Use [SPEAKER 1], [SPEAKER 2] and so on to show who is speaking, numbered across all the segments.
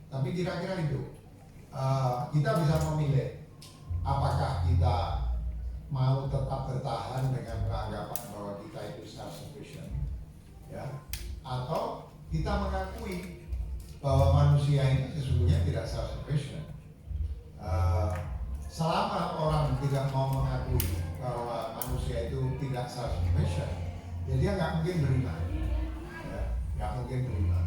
[SPEAKER 1] Tapi kira-kira itu kita bisa memilih apakah kita mau tetap bertahan dengan beranggapan bahwa kita itu self-sufficient, ya, atau kita mengakui bahwa manusia ini sesungguhnya tidak self-sufficient. Selama orang tidak mau mengakui bahwa manusia itu tidak self-sufficient, ya dia nggak mungkin beriman, ya, nggak mungkin beriman.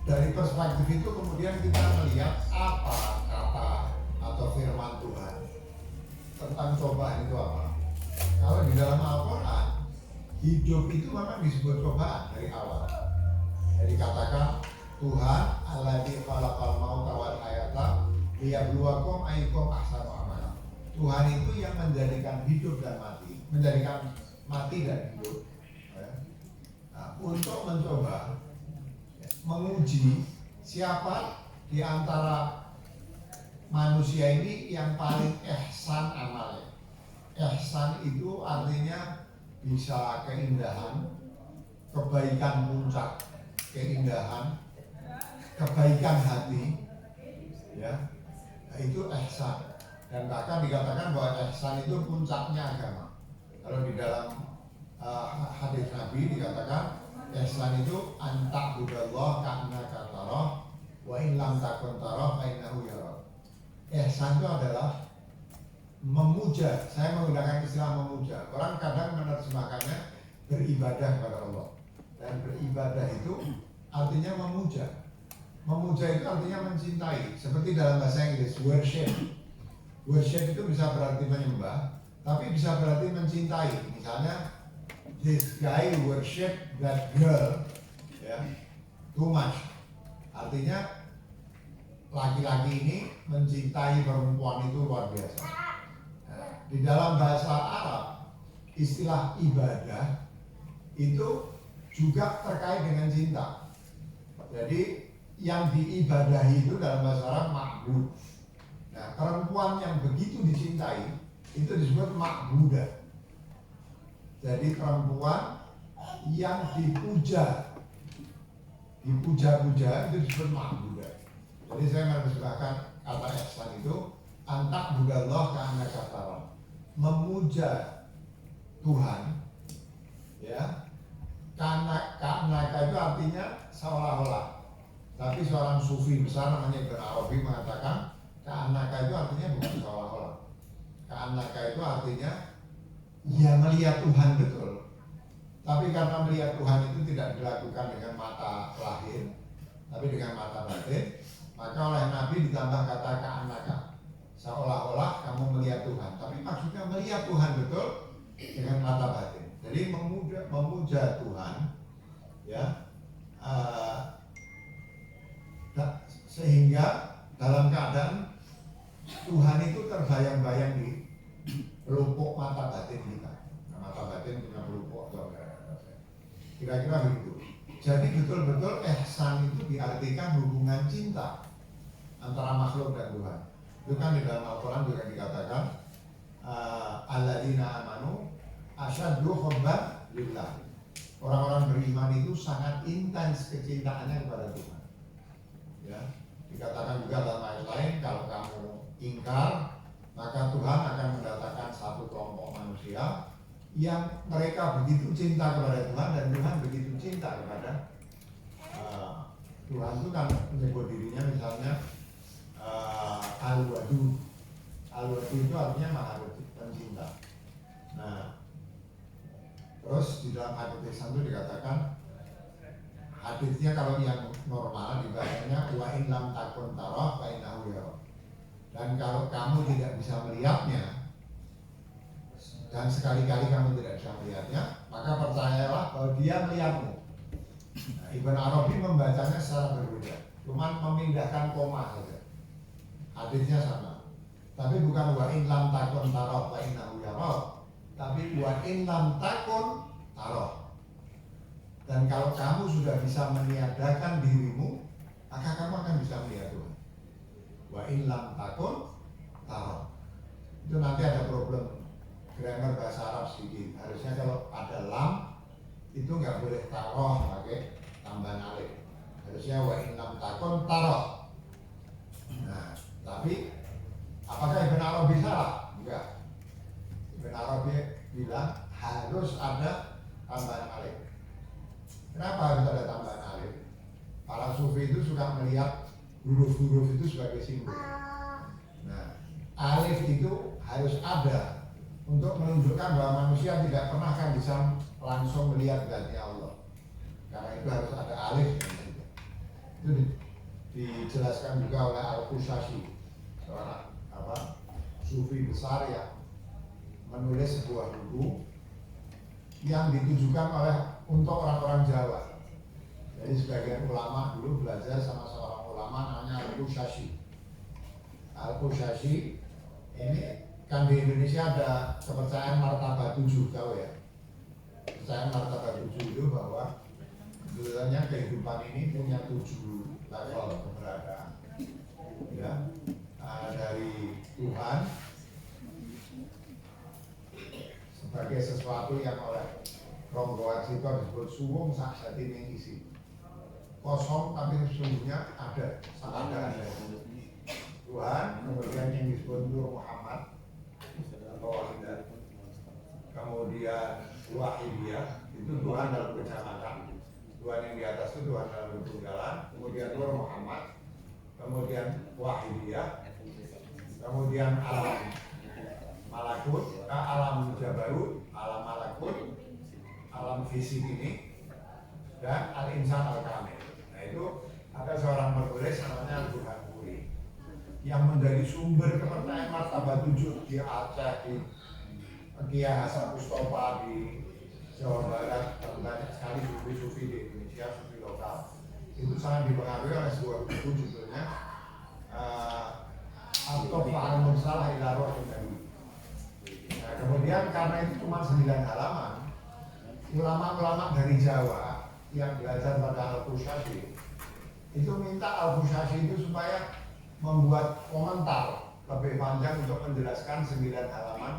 [SPEAKER 1] Dari perspektif itu kemudian kita melihat apa kata atau firman Tuhan tentang cobaan itu apa. Kalau di dalam Al-Quran, hidup itu memang disebut cobaan dari awal. Jadi katakan Tuhan alladzi khalaqal mauta wal hayata liyabluwakum ayyukum ahsanu amala. Tuhan itu yang menjadikan hidup dan mati, menjadikan mati dan hidup, ya, untuk mencoba menguji siapa di antara manusia ini yang paling ihsan amalnya. Ihsan itu artinya bisa keindahan, kebaikan puncak, keindahan, kebaikan hati, ya, nah, itu ihsan. Dan bahkan dikatakan bahwa ihsan itu puncaknya agama. Kalau di dalam hadis Nabi dikatakan ihsan itu anta budallah ka'annaka tarah wa in lam takun tarah fa innahu yarah. Ihsan itu adalah memuja. Saya menggunakan istilah memuja. Orang kadang menerjemahkannya beribadah kepada Allah. Dan beribadah itu artinya memuja. Memuja itu artinya mencintai. Seperti dalam bahasa Inggris worship. Worship itu bisa berarti menyembah, tapi bisa berarti mencintai. Misalnya this guy worship that girl, ya, too much. Artinya laki-laki ini mencintai perempuan itu luar biasa. Nah, di dalam bahasa Arab, istilah ibadah itu juga terkait dengan cinta. Jadi yang diibadahi itu dalam bahasa Arab ma'bud. Nah, perempuan yang begitu dicintai itu disebut ma'budah. Jadi perempuan yang dipuja-puja itu disebut ma'budah. Jadi saya menerjemahkan kata ihsan itu antak budallah ka'annaka tarah, memuja Tuhan, ya. Ka'annaka itu artinya seolah-olah. Tapi seorang sufi besar namanya Ibn Arabi mengatakan ka'annaka itu artinya bukan seolah-olah. Ka'annaka itu artinya ya melihat Tuhan betul, tapi karena melihat Tuhan itu tidak dilakukan dengan mata lahir, tapi dengan mata batin, maka oleh Nabi ditambah kata ka'annaka, seolah-olah kamu melihat Tuhan, tapi maksudnya melihat Tuhan betul dengan mata batin. Jadi memuja Tuhan, ya, sehingga dalam keadaan Tuhan itu terbayang-bayang di pelupuk mata batin kita. Nah, mata batin punya pelupuk atau enggak? Kira-kira begitu. Jadi betul-betul ihsan itu diartikan hubungan cinta antara makhluk dan Tuhan. Itu kan di dalam Al-Quran juga dikatakan alladzina amanu asyaddu hubban lillah. Orang-orang beriman itu sangat intens kecintaannya kepada Tuhan. Ya, dikatakan juga dalam ayat lain kalau kamu ingkar, maka Tuhan akan mendatangkan satu kelompok manusia yang mereka begitu cinta kepada Tuhan dan Tuhan begitu cinta kepada Tuhan. Itu kan menyebut dirinya misalnya Al-Wadud. Al-Wadud itu artinya maha pencinta. Nah, terus di dalam hadis ihsan itu dikatakan, hadisnya kalau yang normal dibacanya wa in lam takun tarah fa innahu yarah. Dan kalau kamu tidak bisa melihatnya, dan sekali-kali kamu tidak bisa melihatnya, maka percayalah bahwa dia melihatmu. Nah, Ibn Arabi membacanya secara berbeda, cuma memindahkan koma saja. Hadisnya sama, tapi bukan wa in lam takun tarah fa innahu yarah, tapi wa in lam takun tarah. Dan kalau kamu sudah bisa meniadakan dirimu, maka kamu akan bisa melihat Tuhan. Wa in lam takun tarah. Itu nanti ada problem grammar bahasa Arab sedikit. Harusnya kalau ada lam itu nggak boleh taroh pakai tambahan alif. Harusnya wa in lam takun taro. Nah, tapi apakah Ibn Arabi salah? Enggak. Ibn Arabi bilang harus ada tambahan alif. Kenapa harus ada tambahan alif? Para sufi itu suka melihat huruf-huruf itu sebagai simbol. Nah, alif itu harus ada untuk menunjukkan bahwa manusia tidak pernah akan bisa langsung melihat zatnya Allah. Karena itu harus ada alif. Itu dijelaskan juga oleh Al-Qushashi, seorang sufi besar yang menulis sebuah buku yang ditujukan untuk orang-orang Jawa. Jadi sebagian ulama dulu belajar sama seorang ulama namanya Al-Qushashi. Al-Qushashi ini kan di Indonesia ada kepercayaan martabat 7, tahu ya? Kepercayaan martabat 7 itu bahwa sebenarnya kehidupan ini punya 7 level keberadaan. Ya, dari Tuhan sebagai sesuatu yang oleh Romo Warsito disebut suwung sak jati ning isi. Kosong tapi sesungguhnya ada, sangat ada. Tuhan, kemudian yang disebut Nur Muhammad atau Wahidah, kemudian Wahidiyah, itu Tuhan dalam kecamatan. Tuhan yang di atas itu Tuhan dalam ketunggalan, kemudian Nur Muhammad, kemudian Wahidiyah, kemudian alam malakut, alam jabarut, alam malakut, alam fisik ini, dan al-insan al-kamil. Nah itu ada seorang penulis namanya Al-Burhan Puri yang menjadi sumber kepercayaan martabat 7 di Aceh, di Kiai Hasan Mustafa di Jawa Barat, dan banyak sekali sufi-sufi di Indonesia, sufi lokal. Itu sangat dipengaruhi oleh sebuah buku judulnya At-Tuhfah al-Mursalah ila Ruhil Nabi. Nah kemudian karena itu cuma 9 halaman, ulama-ulama dari Jawa yang belajar pada Al-Qushashi itu minta Al-Qushashi itu supaya membuat komentar lebih panjang untuk menjelaskan 9 halaman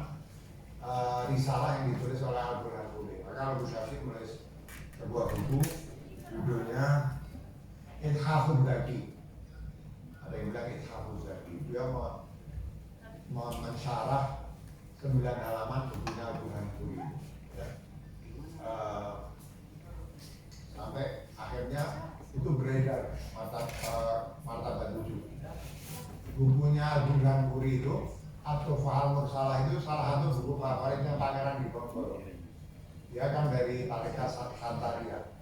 [SPEAKER 1] risalah yang ditulis oleh Al-Burhan Puri. Maka Al-Qushashi menulis sebuah buku judulnya Ithafuz Zaki. Ada yang bilang Ithafuz Zaki. Dia mensyarah 9 halaman bukunya Al-Burhan Puri. Ya. Sampai akhirnya itu beredar martabat 7. Bukunya Al-Burhan Puri itu At-Tuhfah al-Mursalah itu salah satu buku favoritnya Pangeran Diponegoro. Dia kan dari tarekat Santaria.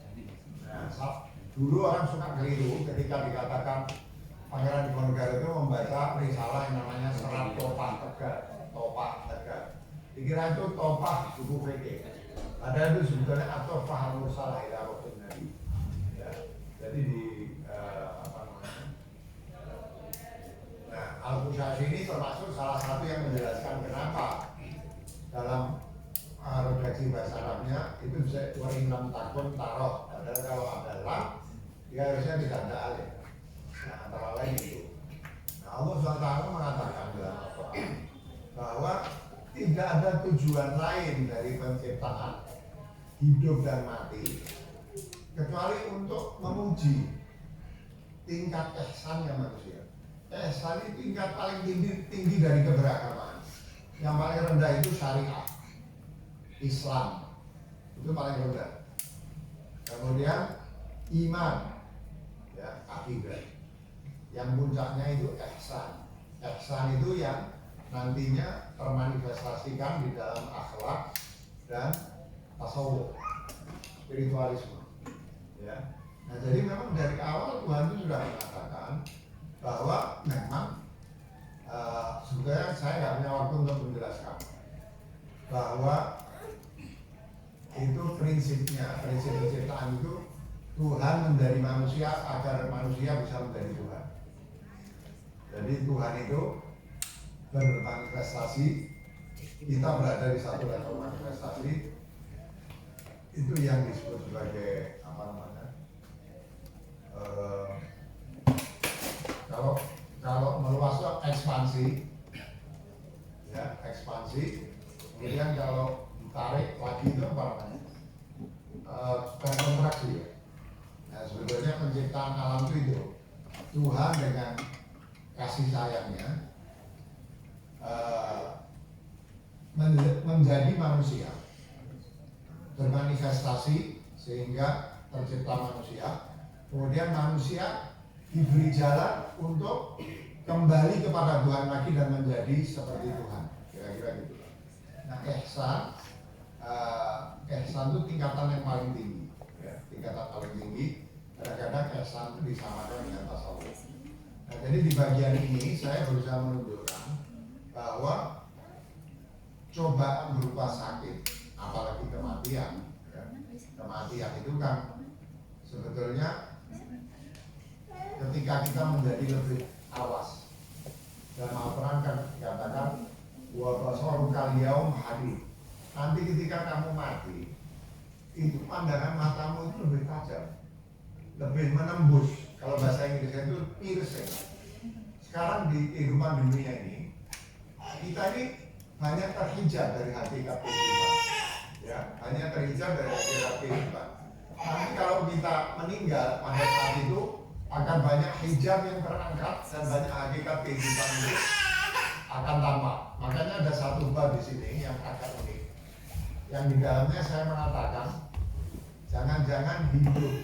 [SPEAKER 1] Nah, dulu orang suka keliru ketika dikatakan Pangeran Diponegoro itu membaca risalah yang namanya Serat Topah Tegar. Topah Tegar. Dikira itu Topah buku fikih. Padahal itu sebetulnya At-Tuhfah al-Mursalah ila Ruhil Nabi. Ya, jadi di Al-Qushashi ini termasuk salah satu yang menjelaskan kenapa dalam redaksi bahasa Arabnya itu bisa wa in lam takun taroh. Padahal kalau ada lam, dia harusnya tidak ada alif. Nah, antara lain itu. Nah, Allah SWT mengatakan dalam Al-Quran bahwa tidak ada tujuan lain dari penciptaan hidup dan mati kecuali untuk memuji tingkat ihsannya manusia. Ihsan itu tingkat paling tinggi dari keberagaman. Yang paling rendah itu syariah, Islam, itu paling rendah. Kemudian iman, ya, akidah. Yang puncaknya itu ihsan. Ihsan itu yang nantinya termanifestasikan di dalam akhlak dan tasawuf, spiritualisme. Ya. Nah, jadi memang dari awal Tuhan itu sudah mengatakan bahwa memang sebetulnya saya nggak punya waktu untuk menjelaskan bahwa itu prinsip penciptaan itu Tuhan menjadi manusia agar manusia bisa menjadi Tuhan. Jadi Tuhan itu bermanifestasi, kita berada di satu level manifestasi, itu yang disebut sebagai apa namanya? Kalau meluas itu ekspansi, ya ekspansi. Kemudian kalau ditarik lagi itu apa namanya? Kontraksi. Ya. Nah penciptaan alam itu Tuhan dengan kasih sayangnya menjadi manusia, bermanifestasi sehingga tercipta manusia. Kemudian manusia diberi jalan untuk kembali kepada Tuhan lagi dan menjadi seperti Tuhan, kira-kira gitu. Nah, ihsan itu tingkatan yang paling tinggi, ya, tingkatan paling tinggi. Kadang-kadang ihsan itu disamakan dengan tasawuf. Nah, jadi di bagian ini saya berusaha menunjukkan bahwa cobaan berupa sakit, apalagi kematian, ya, kematian itu kan sebetulnya ketika kita menjadi lebih awas. Dan Al-Quran kan dikatakan wa basaruka al-yaum hadid. Nanti ketika kamu mati, itu pandangan matamu itu lebih tajam, lebih menembus. Kalau bahasa Inggrisnya itu piercing. Sekarang di kehidupan dunia ini, kita ini banyak terhijab dari hakikat kehidupan, ya, banyak terhijab dari hakikat kehidupan. Nanti kalau kita meninggal pada saat itu akan banyak hijab yang terangkat dan banyak hakikat kehidupan itu akan tampak. Makanya ada satu bab di sini yang agak unik. Yang di dalamnya saya mengatakan, jangan-jangan hidup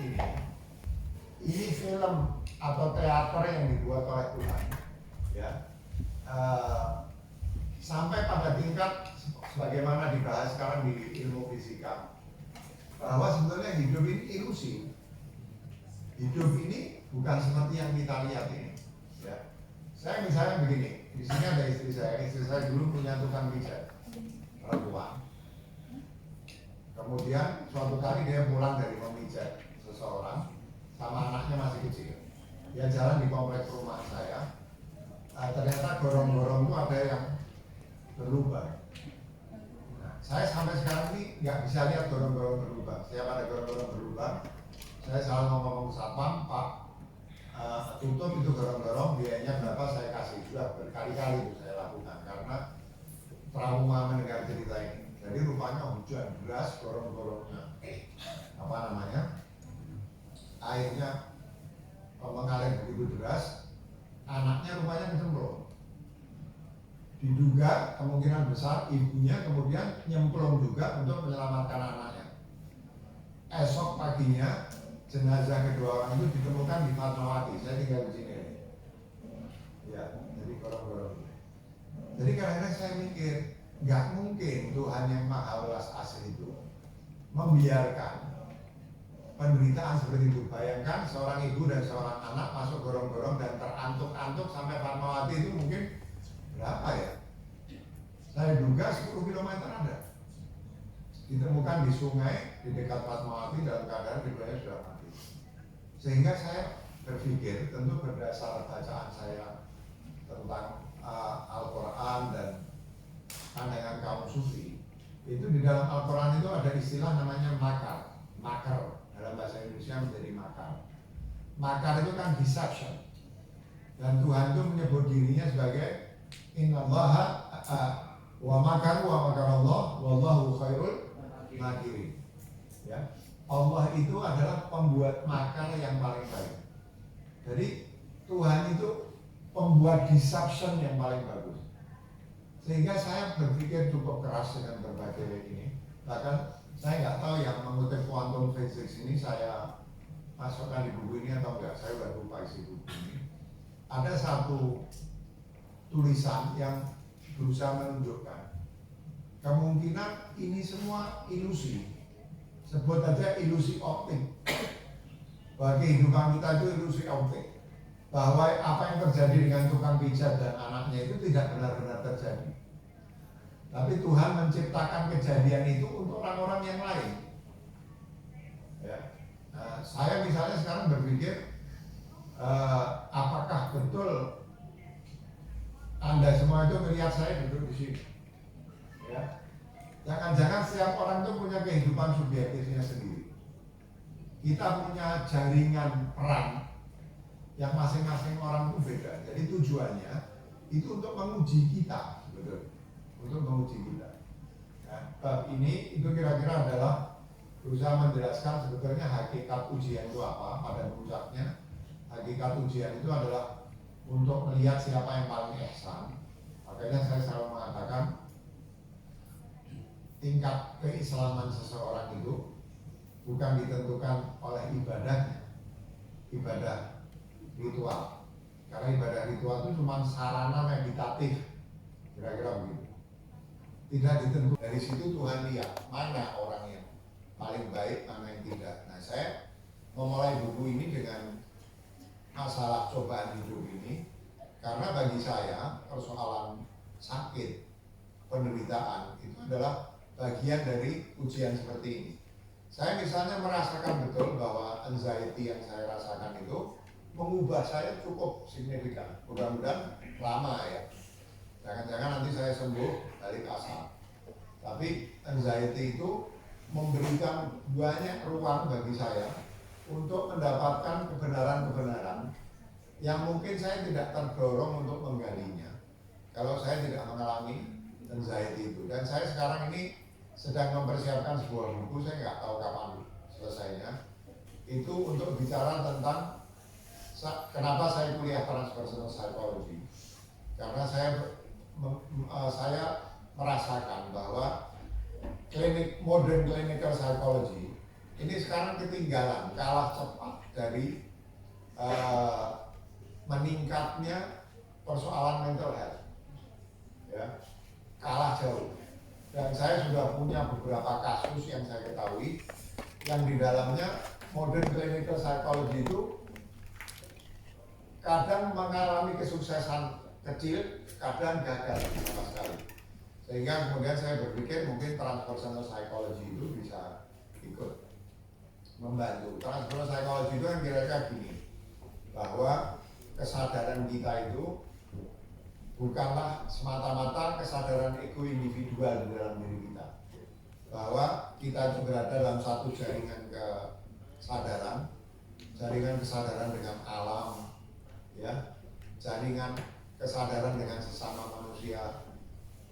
[SPEAKER 1] ini film atau teater yang dibuat oleh Tuhan, ya, sampai pada tingkat sebagaimana dibahas sekarang di ilmu fisika, bahwa sebetulnya hidup ini ilusi. Hidup ini bukan seperti yang kita lihat ini, ya. Saya misalnya begini, di sini ada istri saya dulu punya tukang pijat perempuan. Kemudian suatu kali dia pulang dari memijat seseorang sama anaknya masih kecil. Dia jalan di kompleks rumah saya. Ternyata gorong-gorong itu ada yang berlubang. Nah, saya sampai sekarang ini nggak bisa lihat gorong-gorong berlubang. Setiap ada gorong-gorong berlubang, saya selalu ngomong satpam, Pak, tutup itu gorong-gorong, biayanya berapa saya kasih. Sudah berkali-kali itu saya lakukan karena trauma mendengar cerita ini. Jadi rupanya hujan deras, gorong-gorongnya airnya mengalir begitu deras, anaknya rupanya kecemplung. Diduga kemungkinan besar ibunya kemudian nyemplung juga untuk menyelamatkan anaknya. Esok paginya jenazah kedua orang itu ditemukan di Fatmawati. Saya tinggal di sini. Ya, jadi gorong-gorong. Jadi kadang-kadang saya mikir, nggak mungkin Tuhan yang Maha Welas Asih itu membiarkan penderitaan seperti itu. Bayangkan seorang ibu dan seorang anak masuk gorong-gorong dan terantuk-antuk sampai Fatmawati itu mungkin berapa ya? Saya duga 10 km ada. Ditemukan di sungai di dekat Fatmawati dalam keadaan keduanya sudah mati. Sehingga saya berpikir, tentu berdasar bacaan saya tentang Al-Quran dan pandangan kaum sufi, itu di dalam Al-Quran itu ada istilah namanya makar, dalam bahasa Indonesia menjadi makar itu kan deception, dan Tuhan itu menyebut dirinya sebagai innallaha wa makarallah wallahu khairul makirin, ya. Allah itu adalah pembuat makar yang paling baik. Jadi Tuhan itu pembuat deception yang paling bagus. Sehingga saya berpikir cukup keras dengan berbagai ini. Bahkan saya nggak tahu yang mengutip quantum physics ini saya masukkan di buku ini atau enggak. Saya udah lupa isi buku ini. Ada satu tulisan yang berusaha menunjukkan kemungkinan ini semua ilusi. Sebut aja ilusi optik. Bahwa kehidupan kita itu ilusi optik. Bahwa apa yang terjadi dengan tukang pijat dan anaknya itu tidak benar-benar terjadi. Tapi Tuhan menciptakan kejadian itu untuk orang-orang yang lain. Ya. Nah, saya misalnya sekarang berpikir, apakah betul Anda semua itu melihat saya duduk di sini? Ya. Jangan-jangan setiap orang itu punya kehidupan subjektifnya sendiri. Kita punya jaringan peran yang masing-masing orang itu beda. Jadi tujuannya itu untuk menguji kita, betul, untuk menguji kita. Nah, bab ini itu kira-kira adalah berusaha menjelaskan sebetulnya hakikat ujian itu apa. Pada puncaknya hakikat ujian itu adalah untuk melihat siapa yang paling ihsan. Makanya saya selalu mengatakan tingkat keislaman seseorang itu bukan ditentukan oleh ibadahnya, ibadah ritual. Karena ibadah ritual itu cuma sarana meditatif, kira-kira begitu. Tidak ditentukan. Dari situ Tuhan lihat mana orang yang paling baik, mana yang tidak. Nah, saya memulai buku ini dengan masalah cobaan hidup ini karena bagi saya persoalan sakit, penderitaan itu adalah bagian dari ujian seperti ini. Saya misalnya merasakan betul bahwa anxiety yang saya rasakan itu mengubah saya cukup signifikan. Mudah-mudahan lama ya. Jangan-jangan nanti saya sembuh balik asal. Tapi anxiety itu memberikan banyak ruang bagi saya untuk mendapatkan kebenaran-kebenaran yang mungkin saya tidak terdorong untuk menggalinya kalau saya tidak mengalami anxiety itu. Dan saya sekarang ini sedang mempersiapkan sebuah buku, saya nggak tahu kapan selesainya. Itu untuk bicara tentang kenapa saya kuliah transpersonal psychology. Karena saya merasakan bahwa modern clinical psychology ini sekarang ketinggalan, kalah cepat dari meningkatnya persoalan mental health, ya, kalah jauh. Dan saya sudah punya beberapa kasus yang saya ketahui yang di dalamnya modern clinical psychology itu kadang mengalami kesuksesan kecil, kadang gagal sama sekali. Sehingga kemudian saya berpikir mungkin transpersonal psychology itu bisa ikut membantu. Transpersonal psychology itu kan kira-kira gini, bahwa kesadaran kita itu bukanlah semata-mata kesadaran ego individual di dalam diri kita, bahwa kita itu berada dalam satu jaringan kesadaran dengan alam, ya, jaringan kesadaran dengan sesama manusia,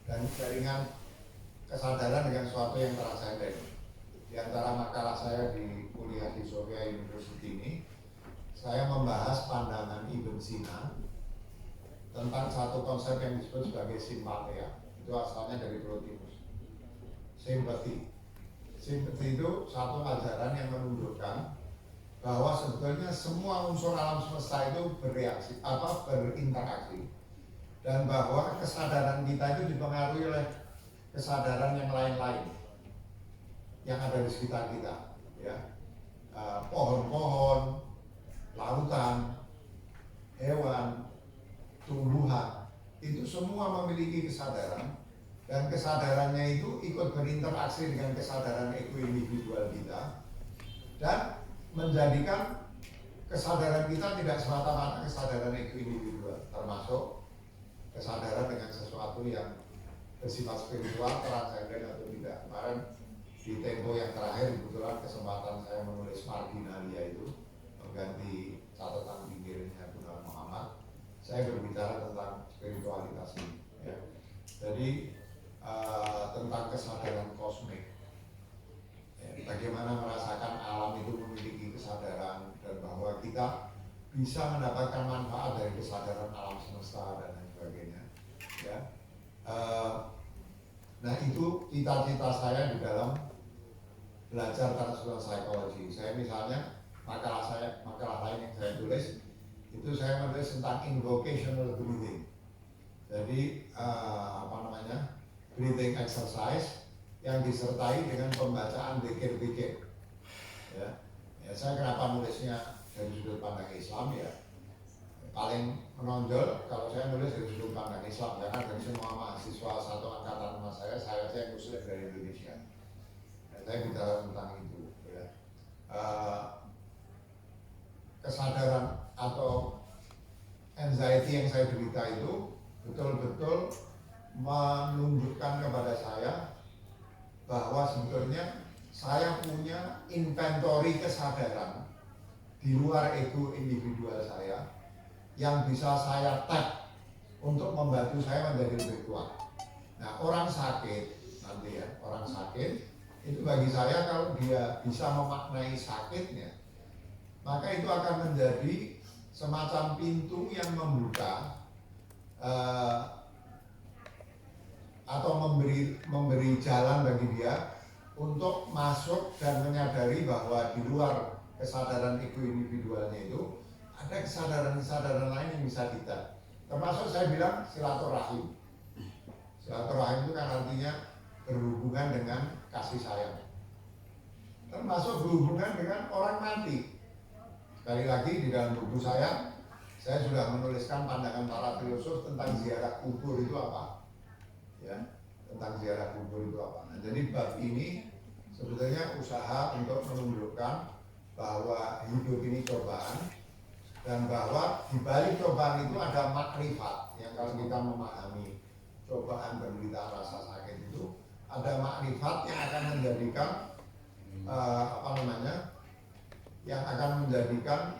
[SPEAKER 1] dan jaringan kesadaran dengan sesuatu yang transenden. Di antara makalah saya di kuliah di Sofia University ini, saya membahas pandangan Ibn Sina tentang satu konsep yang disebut sebagai simpatia. Itu asalnya dari Plotinus. Sympathy itu satu ajaran yang menunjukkan bahwa sebetulnya semua unsur alam semesta itu berinteraksi, dan bahwa kesadaran kita itu dipengaruhi oleh kesadaran yang lain-lain yang ada di sekitar kita, ya, pohon-pohon, lautan, hewan, tumbuhan, itu semua memiliki kesadaran, dan kesadarannya itu ikut berinteraksi dengan kesadaran ego individual kita, dan menjadikan kesadaran kita tidak semata-mata kesadaran ego individual, termasuk kesadaran dengan sesuatu yang bersifat spiritual, transenden atau tidak. Kemarin di tempo yang terakhir kebetulan kesempatan saya menulis Marginalia itu mengganti catatan pinggirnya Gunawan Muhammad. Saya berbicara tentang spiritualitas ini, ya. Jadi tentang kesadaran kosmik, ya, bagaimana merasakan alam itu memiliki kesadaran, dan bahwa kita bisa mendapatkan manfaat dari kesadaran alam semesta dan lain sebagainya, ya. Nah, itu cita-cita saya di dalam belajar transpersonal psychology. Saya misalnya makalah lain yang saya tulis itu saya menulis tentang invocational breathing. Jadi breathing exercise yang disertai dengan pembacaan zikir-zikir. Ya, saya kenapa nulisnya dari sudut pandang Islam, ya, paling menonjol kalau saya nulis dari sudut pandang Islam, karena dari semua mahasiswa satu angkatan sama saya yang muslim dari Indonesia. Dan saya bicara tentang itu, ya. Kesadaran atau anxiety yang saya derita itu betul-betul menunjukkan kepada saya bahwa sebetulnya saya punya inventory kesadaran di luar ego individual saya yang bisa saya tap untuk membantu saya menjadi lebih kuat. Nah, orang sakit nanti, ya, orang sakit itu bagi saya kalau dia bisa memaknai sakitnya, maka itu akan menjadi semacam pintu yang membuka atau memberi jalan bagi dia untuk masuk dan menyadari bahwa di luar kesadaran ego individualnya itu ada kesadaran-kesadaran lain yang bisa kita, termasuk saya bilang silaturahim. Silaturahim itu kan artinya berhubungan dengan kasih sayang, termasuk berhubungan dengan orang mati. Sekali lagi di dalam buku saya sudah menuliskan pandangan para filosof tentang ziarah kubur itu apa, ya, tentang ziarah kubur itu apa. Nah, jadi bab ini sebetulnya usaha untuk menunjukkan bahwa hidup ini cobaan, dan bahwa di balik cobaan itu ada makrifat yang kalau kita memahami cobaan, penderitaan, rasa sakit itu ada makrifat yang akan menjadikan yang akan menjadikan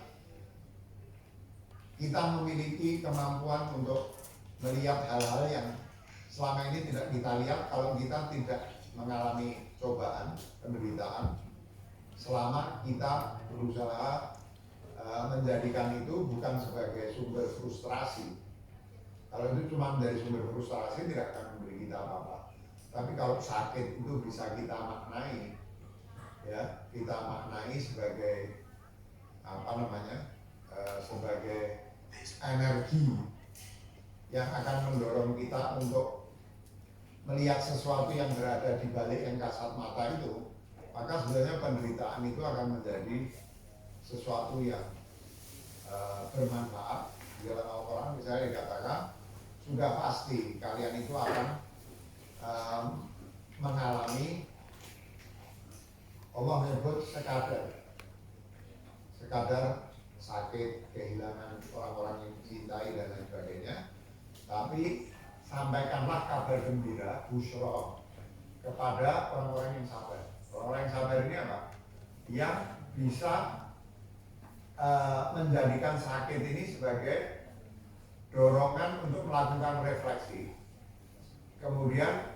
[SPEAKER 1] kita memiliki kemampuan untuk melihat hal-hal yang selama ini tidak kita lihat kalau kita tidak mengalami cobaan, penderitaan, selama kita berusaha menjadikan itu bukan sebagai sumber frustrasi. Kalau itu cuma dari sumber frustrasi tidak akan memberi kita apa-apa. Tapi kalau sakit itu bisa kita maknai, ya, kita maknai sebagai sebagai energi yang akan mendorong kita untuk melihat sesuatu yang berada di balik yang kasat mata itu, maka sebenarnya penderitaan itu akan menjadi sesuatu yang bermanfaat. Di dalam Al-Quran misalnya dikatakan sudah pasti kalian itu akan mengalami, Allah menyebut sekadar sakit, kehilangan orang-orang yang dicintai dan lain sebagainya, tapi sampaikanlah kabar gembira, busyra, kepada orang-orang yang sabar. Orang-orang yang sabar ini apa? Yang bisa menjadikan sakit ini sebagai dorongan untuk melakukan refleksi, kemudian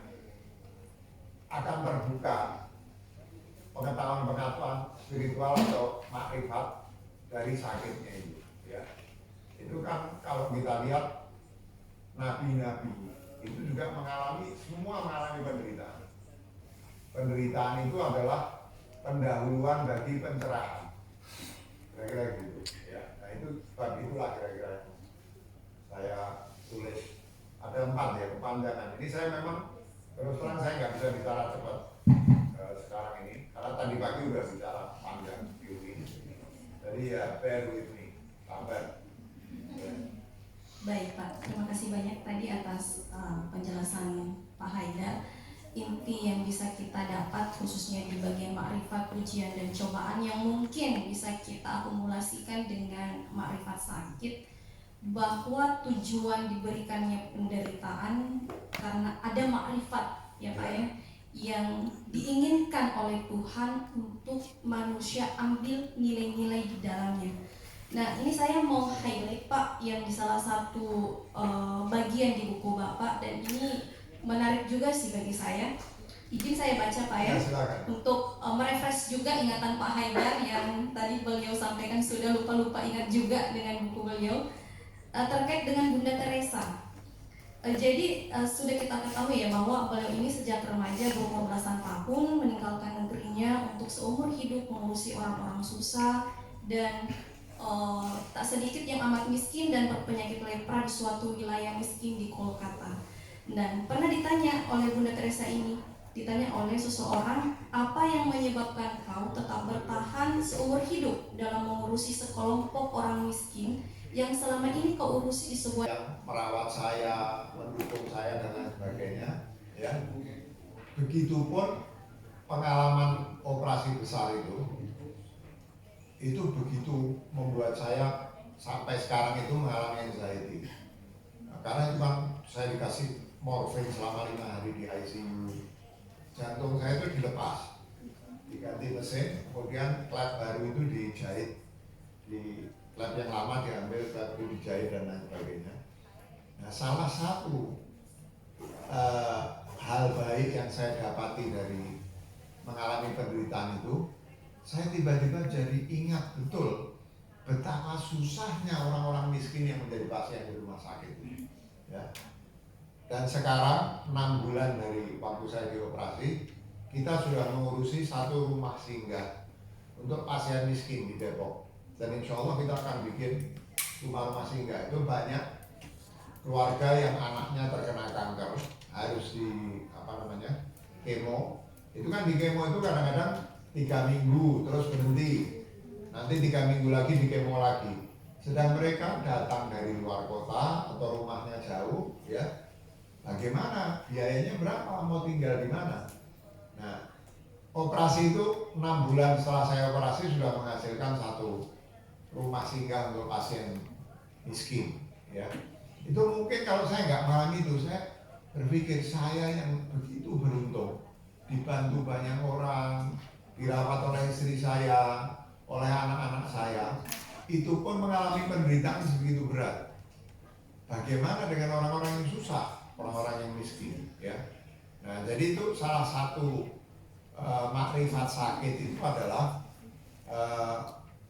[SPEAKER 1] akan terbuka pengetahuan-pengetahuan spiritual atau makrifat dari sakitnya itu, ya. Itu kan kalau kita lihat nabi-nabi itu juga semua mengalami penderitaan. Penderitaan itu adalah pendahuluan bagi pencerahan, kira-kira gitu, ya. Nah itu sebab itulah kira-kira saya tulis ada 4 ya kepanjangan. Ini saya memang terus terang saya nggak bisa bicara cepat sekarang ini karena tadi pagi udah bicara panjang ini. Jadi ya bear with me, sabar. Ya.
[SPEAKER 2] Baik Pak, terima kasih banyak tadi atas penjelasan Pak Haidar. Inti yang bisa kita dapat khususnya di bagian makrifat, ujian dan cobaan yang mungkin bisa kita akumulasikan dengan makrifat sakit, bahwa tujuan diberikannya penderitaan karena ada makrifat ya Pak ya, yang diinginkan oleh Tuhan untuk manusia ambil nilai-nilai di dalamnya. Nah ini saya mau highlight Pak yang di salah satu bagian di buku Bapak, dan ini menarik juga sih bagi saya. Izin saya baca Pak ya, untuk merefresh juga ingatan Pak Haidar yang tadi beliau sampaikan, sudah lupa-lupa ingat juga dengan buku beliau terkait dengan Bunda Teresa. Jadi sudah kita ketahui ya bahwa beliau ini sejak remaja berumur belasan tahun meninggalkan negerinya untuk seumur hidup mengurusi orang-orang susah dan tak sedikit yang amat miskin dan berpenyakit lepra di suatu wilayah miskin di Kolkata. Dan pernah ditanya oleh Bunda Teresa ini, ditanya oleh seseorang, apa yang menyebabkan kau tetap bertahan seumur hidup dalam mengurusi sekelompok orang miskin yang selama ini kau urusi di sebuah
[SPEAKER 1] yang merawat saya, mendukung saya dan lain sebagainya, ya. Begitupun pengalaman operasi besar itu begitu membuat saya sampai sekarang itu mengalami anxiety. Nah, karena itu kan saya dikasih morfin selama 5 hari di ICU, jantung saya itu dilepas, diganti mesin, kemudian klep baru itu dijahit, di klep yang lama diambil, klep itu dijahit dan lain sebagainya. Nah, salah satu hal baik yang saya dapati dari mengalami penderitaan itu, saya tiba-tiba jadi ingat betul betapa susahnya orang-orang miskin yang menjadi pasien di rumah sakit. Ya. Dan sekarang 6 bulan dari waktu saya dioperasi, kita sudah mengurusi 1 rumah singgah untuk pasien miskin di Depok. Dan insya Allah kita akan bikin rumah singgah. Itu banyak keluarga yang anaknya terkena kanker, harus di kemo. Itu kan di kemo itu kadang-kadang 3 minggu terus berhenti, nanti 3 minggu lagi di kemo lagi. Sedang mereka datang dari luar kota atau rumahnya jauh, ya. Bagaimana? Biayanya berapa? Mau tinggal di mana? Nah, operasi itu 6 bulan setelah saya operasi sudah menghasilkan 1 rumah singgah untuk pasien miskin, ya. Itu mungkin kalau saya nggak mengalami itu, saya berpikir saya yang begitu beruntung, dibantu banyak orang, dirawat oleh istri saya, oleh anak-anak saya, itu pun mengalami penderitaan sebegitu berat. Bagaimana dengan orang-orang yang susah, orang-orang yang miskin, ya? Nah, jadi itu salah satu makrifat sakit itu adalah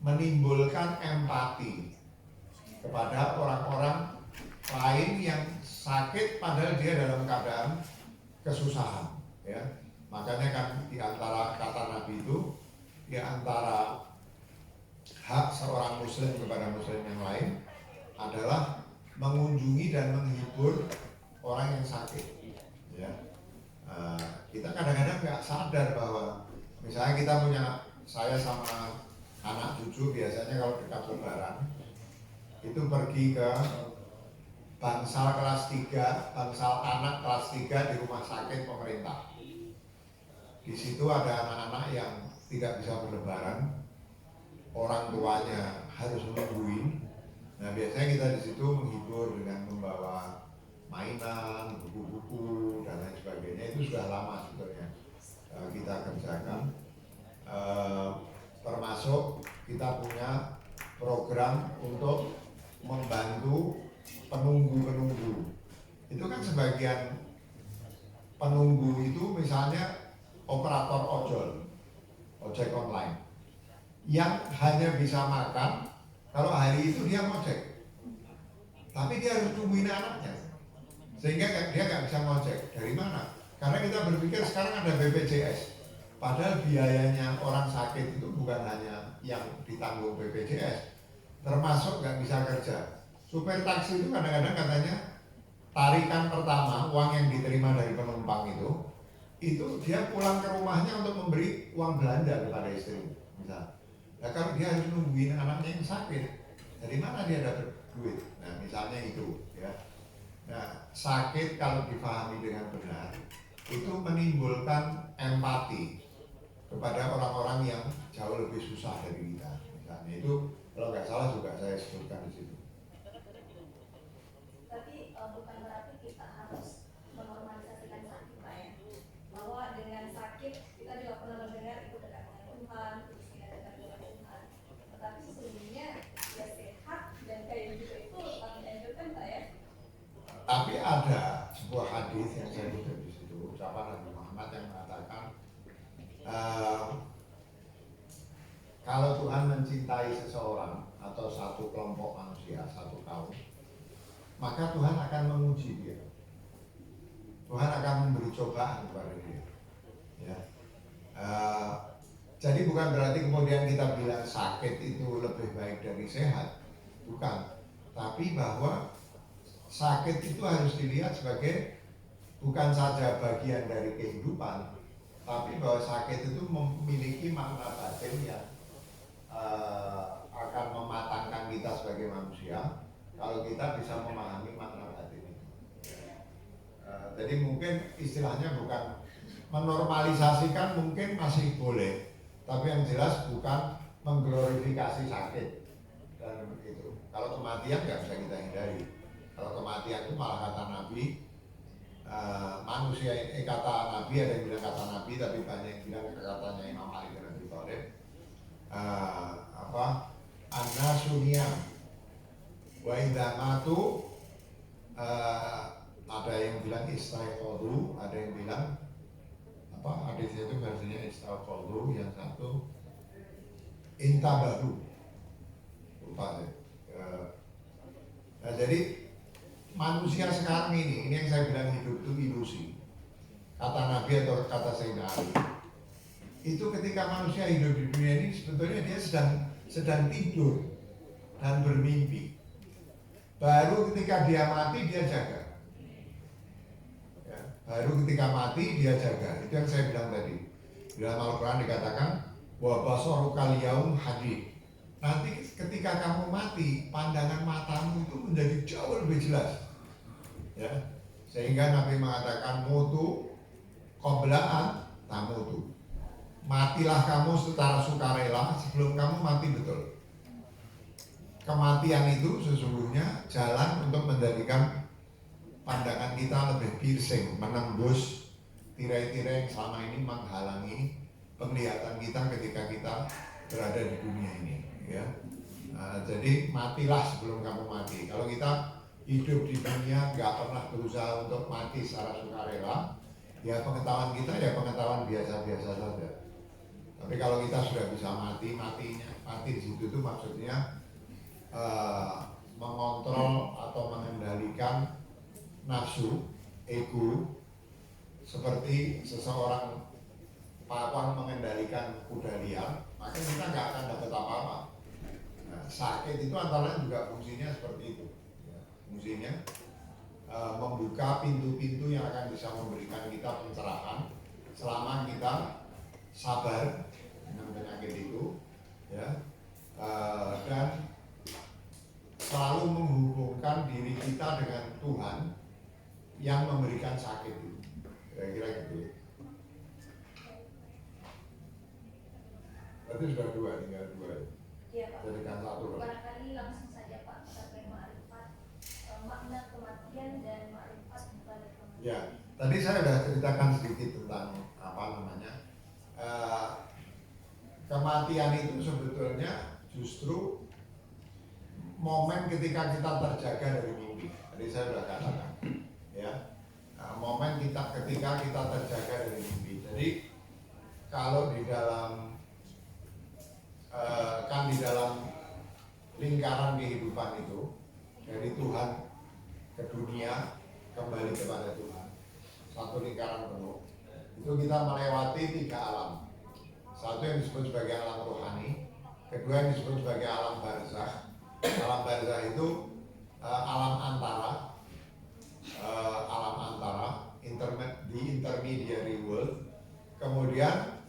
[SPEAKER 1] menimbulkan empati kepada orang-orang lain yang sakit padahal dia dalam keadaan kesusahan, ya. Makanya kan di antara kata Nabi itu, di antara hak seorang muslim kepada muslim yang lain adalah mengunjungi dan menghibur orang yang sakit, ya. Kita kadang-kadang nggak sadar bahwa misalnya kita punya, saya sama anak cucu biasanya kalau dekat lebaran itu pergi ke bangsal kelas 3, bangsal anak kelas 3 di rumah sakit pemerintah. Di situ ada anak-anak yang tidak bisa berlebaran, orang tuanya harus menungguin. Nah, biasanya kita di situ menghibur dengan membawa mainan, buku-buku dan lain sebagainya. Itu sudah lama sebetulnya kita kerjakan. Termasuk kita punya program untuk membantu penunggu-penunggu. Itu kan sebagian penunggu itu misalnya operator ojek online yang hanya bisa makan kalau hari itu dia ngojek, tapi dia harus tungguin anaknya sehingga dia nggak bisa ngojek. Dari mana? Karena kita berpikir sekarang ada BPJS, padahal biayanya orang sakit itu bukan hanya yang ditanggung BPJS, termasuk nggak bisa kerja. Supir taksi itu kadang-kadang katanya tarikan pertama, uang yang diterima dari penumpang itu dia pulang ke rumahnya untuk memberi uang belanja kepada istri, misal. Nah, kalau dia harus nungguin anaknya yang sakit, dari mana dia dapat duit? Nah, misalnya itu, ya. Nah, sakit kalau dipahami dengan benar itu menimbulkan empati kepada orang-orang yang jauh lebih susah dari kita. Misalnya itu, kalau nggak salah juga saya sebutkan di situ.
[SPEAKER 2] Tapi bukan berarti kita harus menormalisasikan sakit, Pak, ya. Bahwa dengan sakit kita juga pernah mendengar itu dekat dengan Tuhan, terus tidak dekat dengan Tuhan. Tetapi sesungguhnya ya sehat dan kayak gitu itu dianjurkan, Pak, ya.
[SPEAKER 1] Tapi ada sebuah hadis yang saya kutip di situ, ucapan Nabi Muhammad yang mengatakan, kalau Tuhan mencintai seseorang atau satu kelompok manusia, satu kaum, maka Tuhan akan menguji dia. Tuhan akan memberi cobaan kepada dia. Ya. Jadi bukan berarti kemudian kita bilang sakit itu lebih baik dari sehat, bukan. Tapi bahwa sakit itu harus dilihat sebagai bukan saja bagian dari kehidupan, tapi bahwa sakit itu memiliki makna batin yang akan mematangkan kita sebagai manusia kalau kita bisa memahami makna batin itu. Jadi mungkin istilahnya bukan menormalisasikan, mungkin masih boleh, tapi yang jelas bukan mengglorifikasi sakit dan begitu. Kalau kematian nggak bisa kita hindari. Kalau kematian itu malah kata Nabi, manusia ini kata Nabi, ada yang bilang kata Nabi, tapi banyak yang bilang katanya Imam Ali bin Abi Thalib. An-nasunia wa idza matu, ada yang bilang istaiqadhu, ada yang bilang hadisnya itu versinya istaqallu, yang satu intabahu, lupa deh. Nah jadi manusia sekarang ini yang saya bilang hidup itu ilusi, kata Nabi atau kata Sayyidina Ali, itu ketika manusia hidup di dunia ini sebetulnya dia sedang tidur dan bermimpi. Baru ketika dia mati dia jaga. Ya, baru ketika mati dia jaga. Itu yang saya bilang tadi. Di dalam Al-Quran dikatakan wa basarukal yaum hadid. Nanti ketika kamu mati, pandangan matamu itu menjadi jauh lebih jelas. Ya. Sehingga Nabi mengatakan mutu qoblaan tamutu. Matilah kamu secara sukarela sebelum kamu mati betul. Kematian itu sesungguhnya jalan untuk menjadikan pandangan kita lebih piercing, menembus tirai-tirai yang selama ini menghalangi penglihatan kita ketika kita berada di dunia ini. Ya. Jadi matilah sebelum kamu mati. Kalau kita hidup di dunia nggak pernah berusaha untuk mati secara sukarela, ya pengetahuan kita ya pengetahuan biasa-biasa saja. Tapi kalau kita sudah bisa mati di situ itu maksudnya mengontrol atau mengendalikan nafsu, ego, seperti seseorang pawang mengendalikan kuda liar, maka kita nggak akan dapat apa-apa. Nah, sakit itu antara lain juga fungsinya seperti itu. Ya, fungsinya membuka pintu-pintu yang akan bisa memberikan kita pencerahan selama kita sabar dengan penyakit itu, ya, dan selalu menghubungkan diri kita dengan Tuhan yang memberikan sakit itu. Kira-kira gitu. Berarti sudah dua, tinggal dua.
[SPEAKER 3] Iya Pak.
[SPEAKER 1] Jadikan satu.
[SPEAKER 3] Barangkali langsung saja Pak terkait ma'rifat, makna kematian dan ma'rifat kepada kematian.
[SPEAKER 1] Ya, tadi saya sudah ceritakan sedikit tentang kematian itu sebetulnya justru momen ketika kita terjaga dari mimpi. Tadi saya sudah katakan, ya, momen ketika kita terjaga dari mimpi. Jadi kalau di dalam di dalam lingkaran kehidupan itu dari Tuhan ke dunia kembali kepada Tuhan, satu lingkaran penuh. Itu kita melewati 3 alam. Satu yang disebut sebagai alam rohani, kedua yang disebut sebagai alam barzakh. Alam barzakh itu alam antara, the intermediary world. Kemudian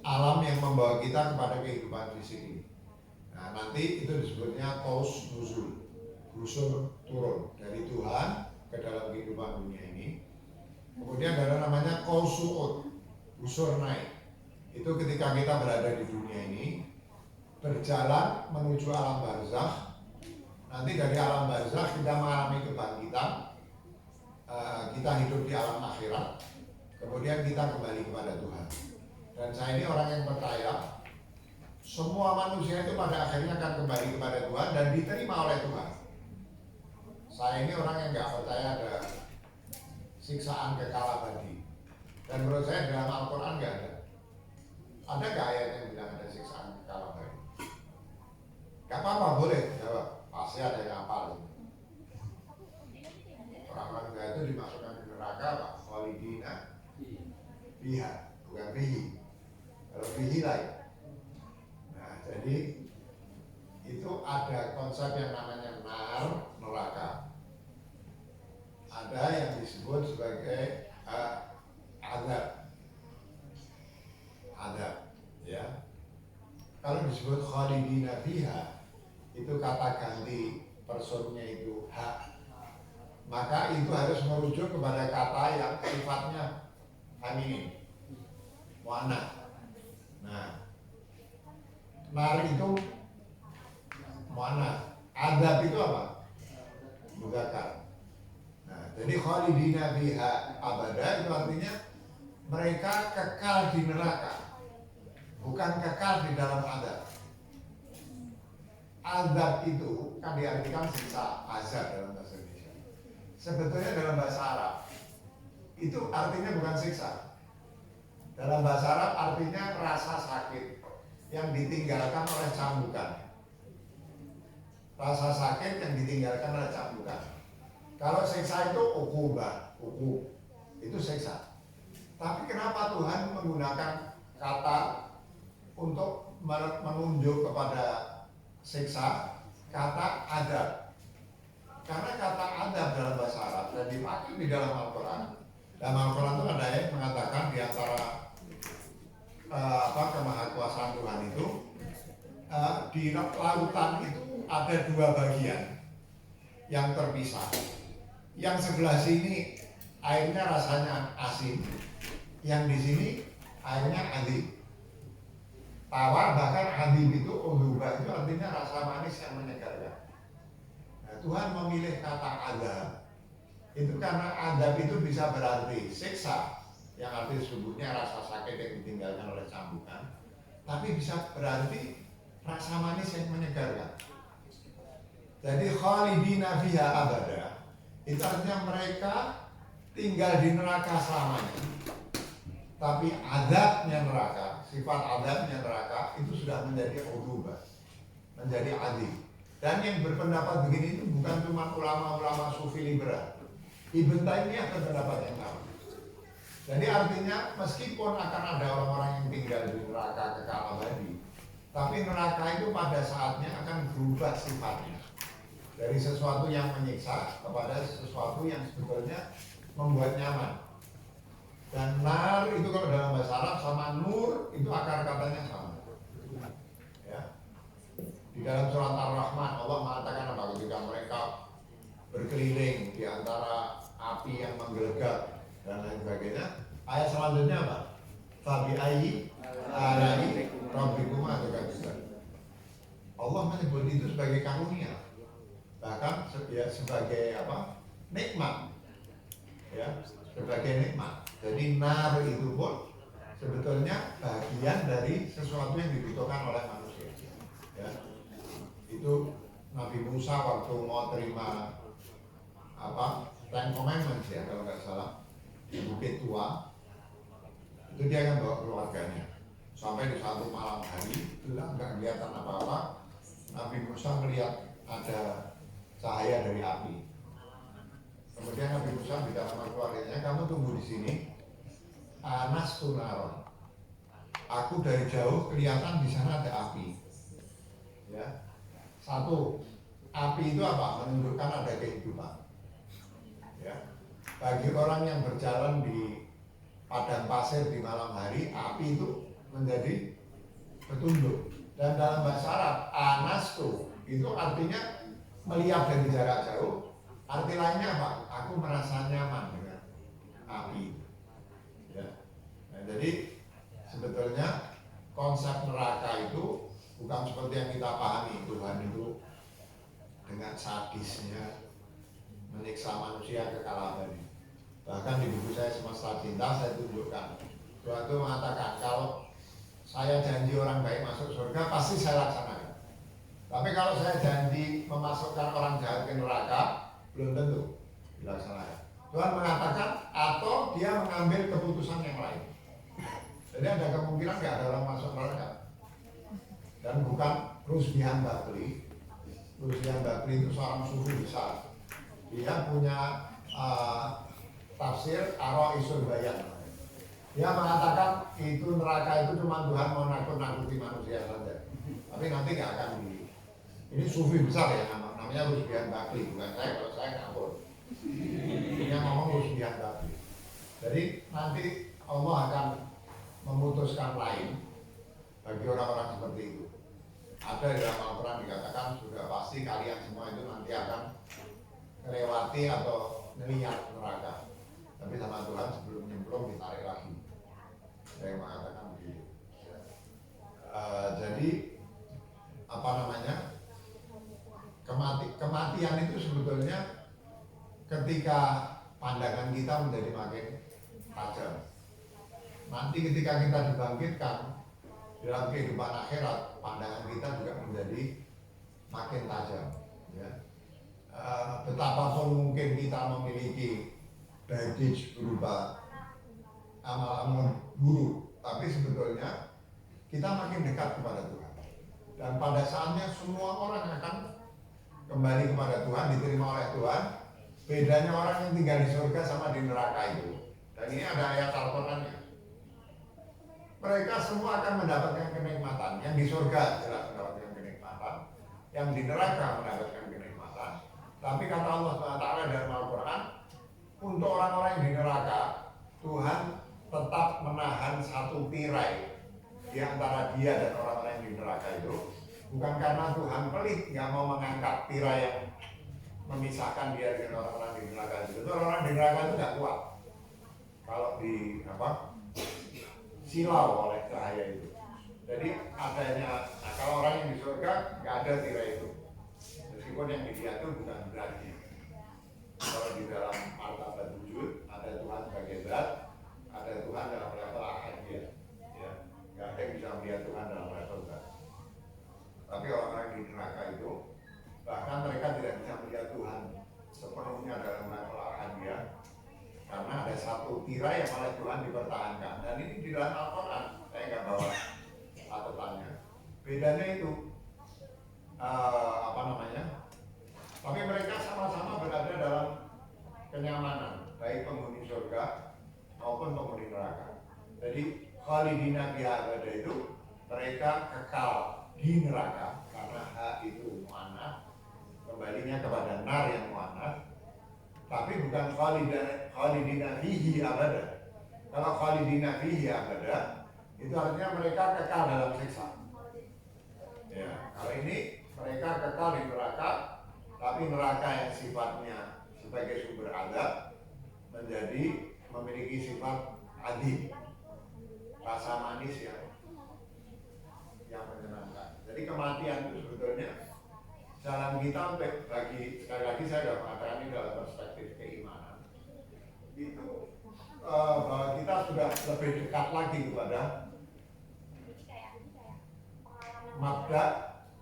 [SPEAKER 1] alam yang membawa kita kepada kehidupan fisik ini. Nah, nanti itu disebutnya qaus nuzul, busur turun dari Tuhan ke dalam kehidupan dunia ini. Kemudian ada namanya qaus su'ud, busur naik. Itu ketika kita berada di dunia ini berjalan menuju alam barzakh. Nanti dari alam barzakh kita mengalami kebangkitan, kita hidup di alam akhirat, kemudian kita kembali kepada Tuhan. Dan saya ini orang yang percaya semua manusia itu pada akhirnya akan kembali kepada Tuhan dan diterima oleh Tuhan. Saya ini orang yang nggak percaya ada siksaan kekal abadi. Dan menurut saya dalam Al-Quran nggak ada. Ada nggak ayat yang bilang ada siksaan kekal abadi? Gak apa-apa, boleh jawab. Pasti ada yang hafal. Orang-orang itu dimasukkan ke neraka apa? Khalidina fiha, bukan fihi. Kalau fihi lain. Nah, jadi itu ada konsep yang namanya nar, neraka. Ada yang disebut sebagai azab, ya. Kalau disebut khalidina fiha, itu kata ganti personnya itu hak, maka itu harus merujuk kepada kata yang sifatnya feminin, muannats. Nah, nar itu muannats, azab itu apa? Mudzakkar. Nah, jadi khalidina fiha abada itu artinya mereka kekal di neraka, bukan kekal di dalam azab. Azab itu kan diartikan siksa, azab dalam bahasa Indonesia. Sebetulnya dalam bahasa Arab itu artinya bukan siksa, Dalam bahasa Arab artinya rasa sakit yang ditinggalkan oleh cambukan. Rasa sakit yang ditinggalkan oleh cambukan. Kalau siksa itu ukubah, itu siksa. Tapi kenapa Tuhan menggunakan kata untuk menunjuk kepada siksa, kata adab? Karena kata adab dalam bahasa Arab dan dipakai di dalam Al-Quran. Dalam Al-Quran itu ada yang mengatakan di antara kemahakuasaan Tuhan itu di lautan itu ada dua bagian yang terpisah. Yang sebelah sini airnya rasanya asin, yang di sini airnya adib. Tawar bahkan adib itu udhubah itu artinya rasa manis yang menyegarkan. Nah, Tuhan memilih kata adab itu karena adab itu bisa berarti siksa, yang arti sesungguhnya rasa sakit yang ditinggalkan oleh cambukan, tapi bisa berarti rasa manis yang menyegarkan. Jadi khalidina fiha abada itu artinya mereka tinggal di neraka selamanya. Tapi adabnya neraka, sifat adabnya neraka itu sudah menjadi udhubah, menjadi adil. Dan yang berpendapat begini itu bukan cuma ulama-ulama sufi liberal. Ibn Taimiyah berpendapat yang sama. Jadi artinya meskipun akan ada orang-orang yang tinggal di neraka kekal abadi, tapi neraka itu pada saatnya akan berubah sifatnya dari sesuatu yang menyiksa kepada sesuatu yang sebetulnya membuat nyaman. Dan nar itu kalau dalam bahasa Arab sama nur itu akar katanya sama. Ya. Di dalam surat Ar-Rahman Allah mengatakan apa ketika mereka berkeliling di antara api yang menggelegar dan lain sebagainya. Ayat selanjutnya apa? Fabi ayyi alai rabbikuma tukadzibun. Allah menyebut itu sebagai karunia, bahkan sebagai apa? Nikmat, ya, sebagai nikmat. Jadi nar itu pun sebetulnya bagian dari sesuatu yang dibutuhkan oleh manusia. Ya. Itu Nabi Musa waktu mau terima Ten Commandments ya kalau nggak salah di Bukit Tua, itu dia akan bawa keluarganya sampai di satu malam hari gelap nggak kelihatan apa-apa. Nabi Musa melihat ada cahaya dari api. Kemudian Nabi Musa bicara sama keluarganya, kamu tunggu di sini. Anas tunaron. Aku dari jauh kelihatan di sana ada api. Ya, satu, api itu apa? Menunjukkan ada kehidupan. Ya. Bagi orang yang berjalan di padang pasir di malam hari, api itu menjadi petunjuk. Dan dalam bahasa Arab, anastu itu artinya melihat dari jarak jauh. Arti lainnya apa? Aku merasa nyaman dengan api. Ya. Nah, jadi sebetulnya konsep neraka itu bukan seperti yang kita pahami. Tuhan itu dengan sadisnya menyiksa manusia kekal abadi. Bahkan di buku saya Semesta Cinta saya tunjukkan Tuhan itu mengatakan kalau saya janji orang baik masuk surga pasti saya laksanakan. Tapi kalau saya janji memasukkan orang jahat ke neraka belum tentu dilaksanakan. Tuhan mengatakan atau dia mengambil keputusan yang lain. Jadi ada kemungkinan nggak ada orang masuk neraka. Dan bukan Rusdihan Bakri. Rusdihan Bakri itu seorang sufi besar. Dia punya tafsir Ar-Ra'isul Bayan. Dia mengatakan itu neraka itu cuma Tuhan mau nakut-nakuti manusia saja. Tapi nanti nggak akan di. Ini sufi besar ya namanya Rusdihan Bakri, bukan saya. Kalau saya ngawur. Dia ngomong Rusdihan Bakri. Jadi nanti Allah akan memutuskan lain bagi orang-orang seperti itu. Ada di dalam Al-Quran dikatakan sudah pasti kalian semua itu nanti akan melewati atau melihat neraka. Tapi sama Tuhan sebelum nyemplung ditarik lagi. Saya mengatakan begitu. Jadi apa namanya? Kematian itu sebetulnya ketika pandangan kita menjadi makin tajam. Nanti ketika kita dibangkitkan dalam kehidupan akhirat, pandangan kita juga menjadi makin tajam. Ya. Betapapun mungkin kita memiliki baggage berupa amal-amal buruk tapi sebetulnya kita makin dekat kepada Tuhan. Dan pada saatnya semua orang akan kembali kepada Tuhan, diterima oleh Tuhan. Bedanya orang yang tinggal di surga sama di neraka itu. Dan ini ada ayat Al-Qur'annya. Mereka semua akan mendapatkan kenikmatan. Yang di surga jelas mendapatkan kenikmatan, yang di neraka mendapatkan kenikmatan. Tapi kata Allah SWT dalam Al-Quran, untuk orang-orang yang di neraka, Tuhan tetap menahan satu tirai di antara dia dan orang-orang yang di neraka itu. Bukan karena Tuhan pelit, nggak mau mengangkat tirai yang memisahkan dia dengan orang-orang di neraka itu. Orang-orang di neraka itu nggak kuat kalau di silau oleh cahaya itu. Jadi adanya, kalau orang yang di surga nggak ada tirai itu. Meskipun yang diatur bukan berarti. Kalau di dalam martabat wujud ada Tuhan sebagai zat, ada Tuhan dalam level ahadiyah. Ya, nggak ada yang bisa melihat Tuhan dalam level zat. Tapi orang-orang di neraka itu, bahkan mereka tidak bisa melihat Tuhan sepenuhnya dalam level ahadiyah, karena ada satu tirai yang oleh Tuhan dipertahankan. Dan ini di dalam Al-Quran, saya nggak bawa catatannya. Bedanya itu tapi mereka sama-sama berada dalam kenyamanan, baik penghuni surga maupun penghuni neraka. Jadi khalidina fiha abada itu mereka kekal di neraka karena ha itu muannats, kembalinya kepada nar yang muannats. Tapi bukan khalidina fihi abada. Kalau khalidina fihi abada itu artinya mereka kekal dalam siksa. Ya, kalau ini mereka kekal di neraka, tapi neraka yang sifatnya sebagai sumber azab menjadi memiliki sifat adil, rasa manis yang menyenangkan. Jadi kematian itu sebetulnya jalan kita untuk bagi, sekali lagi saya sudah mengatakan ini dalam perspektif keimanan, itu bahwa kita sudah lebih dekat lagi kepada mabda.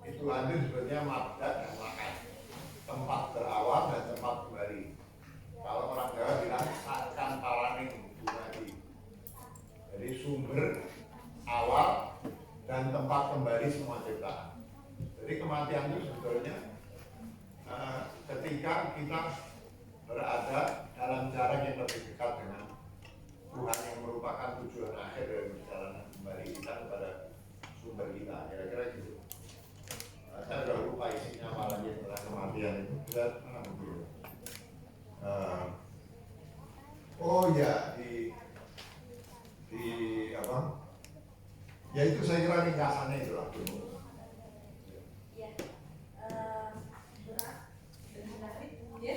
[SPEAKER 1] Itu hadir sebetulnya mabda dan makan, tempat berawal dan tempat kembali. Kalau orang Jawa bilang sakan paraning dumadi. Jadi sumber, awal, dan tempat kembali semua ciptaan. Jadi kematian itu sebetulnya ketika kita berada dalam jarak yang lebih dekat dengan Tuhan yang merupakan tujuan akhir dari perjalanan kembali kita kepada sumber kita, kira-kira gitu. Saya sudah lupa isinya apa lagi tentang kematian itu. Kita dulu. Oh ya, di apa? Ya itu saya kira ringkasannya itulah dulu.
[SPEAKER 3] Ya, berat dan menarik, ya,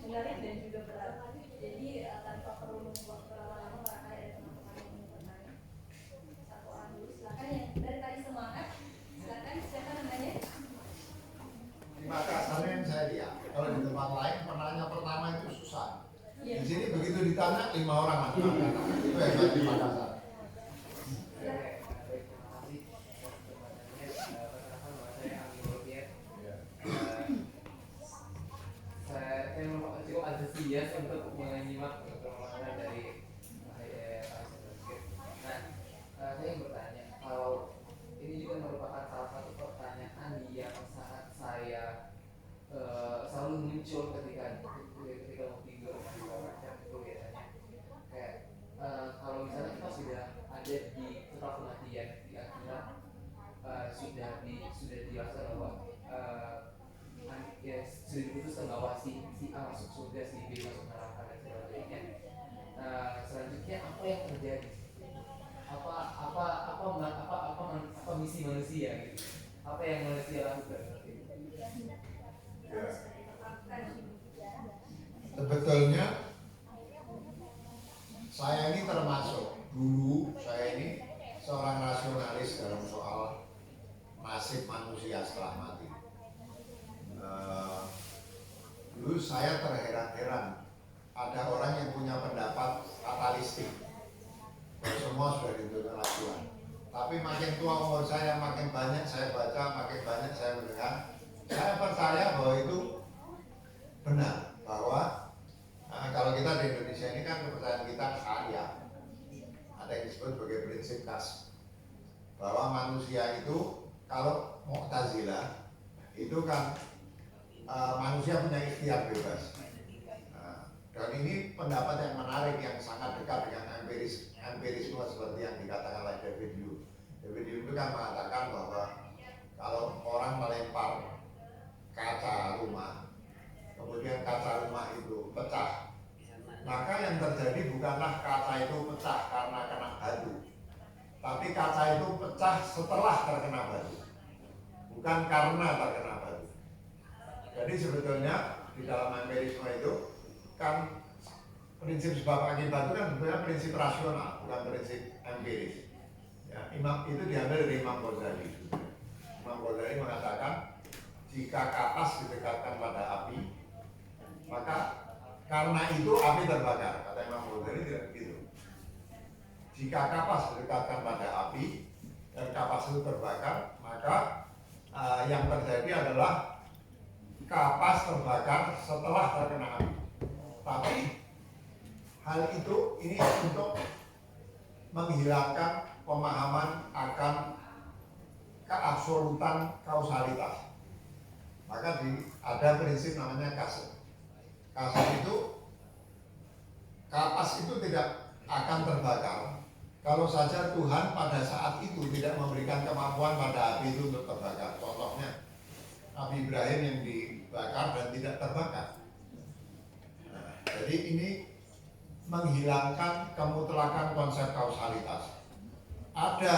[SPEAKER 3] menarik dan juga berat. Jadi tanpa perlu membuat berlama-lama barangkali ada teman-teman yang ingin bertanya. Satu orang dulu, silakan yang dari tadi semangat. Silakan, siapa namanya?
[SPEAKER 1] Di Makassar yang saya lihat, kalau di tempat lain penanya pertama itu susah. Di sini begitu ditanya 5 orang masuk angkatan. Itu yang saya di Makassar.
[SPEAKER 4] Saya merupakan cukup antusias untuk menyimak pertemuan dari Nah, saya ingin bertanya, kalau ini juga merupakan salah satu pertanyaan yang saat saya selalu muncul ketika mau tidur di macam itu biasanya kayak kalau misalnya kita sudah ada di setelah kematian di akhirat, sudah dirasa bahwa ya sudah diputuskan bahwa si A masuk surga, si B masuk neraka dan sebagainya. Selanjutnya apa yang terjadi? Apa misi manusia gitu? Apa yang manusia lakukan?
[SPEAKER 1] Ya. Sebetulnya saya ini termasuk dulu, saya ini seorang rasionalis dalam soal nasib manusia setelah mati. Dulu saya terheran-heran ada orang yang punya pendapat fatalistik bahwa semua sudah ditentukan oleh Tuhan. Tapi makin tua umur saya, makin banyak saya baca, makin banyak saya mendengar, saya percaya bahwa itu benar, bahwa kalau kita di Indonesia ini kan kepercayaan kita karya, ada yang disebut sebagai prinsip itu kan manusia punya ikhtiar bebas. Dan ini pendapat yang menarik yang sangat dekat dengan empirisme seperti yang dikatakan oleh David Hume. David Hume itu kan mengatakan bahwa kalau orang melempar kaca rumah, kemudian kaca rumah itu pecah, maka yang terjadi bukanlah kaca itu pecah karena kena batu, tapi kaca itu pecah setelah terkena batu, bukan karena terkena batu. Jadi sebetulnya di dalam empirisme itu kan prinsip sebab akibat itu kan sebenarnya prinsip rasional, bukan prinsip empiris. Ya, itu diambil dari Imam Ghazali. Imam Ghazali mengatakan jika kapas didekatkan pada api, maka karena itu api terbakar. Kata Imam Ghazali tidak begitu. Jika kapas didekatkan pada api dan kapas itu terbakar, maka yang terjadi adalah kapas terbakar setelah terkena api. Tapi hal itu ini untuk menghilangkan pemahaman akan keabsolutan kausalitas. Maka ada prinsip namanya kasar. Kasar itu kapas itu tidak akan terbakar kalau saja Tuhan pada saat itu tidak memberikan kemampuan pada api itu untuk terbakar. Contohnya Nabi Ibrahim yang dibakar dan tidak terbakar. Jadi ini menghilangkan kemutlakan konsep kausalitas. Ada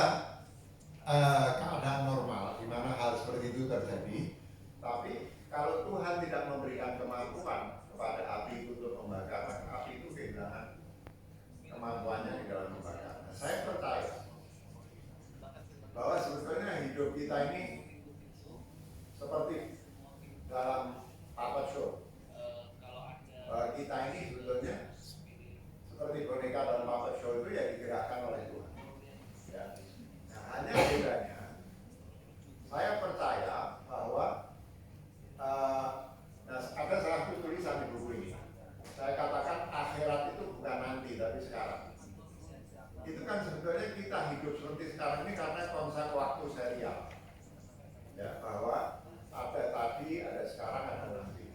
[SPEAKER 1] keadaan normal di mana hal seperti itu terjadi, tapi kalau Tuhan tidak memberikan kemampuan kepada api itu untuk membakar, maka api itu kehilangan kemampuannya di dalam membakar. Nah, saya percaya bahwa sebetulnya hidup kita ini seperti dalam puppet show. Kita ini sebetulnya seperti boneka dalam puppet show itu ya digerakkan oleh Tuhan. Ya. Nah, hanya bedanya, saya percaya bahwa ada salah satu tulisan di buku ini. Saya katakan akhirat itu bukan nanti tapi sekarang. Itu kan sebetulnya kita hidup seperti sekarang ini karena konsep waktu serial. Ya, bahwa ada tadi, ada sekarang, ada nanti.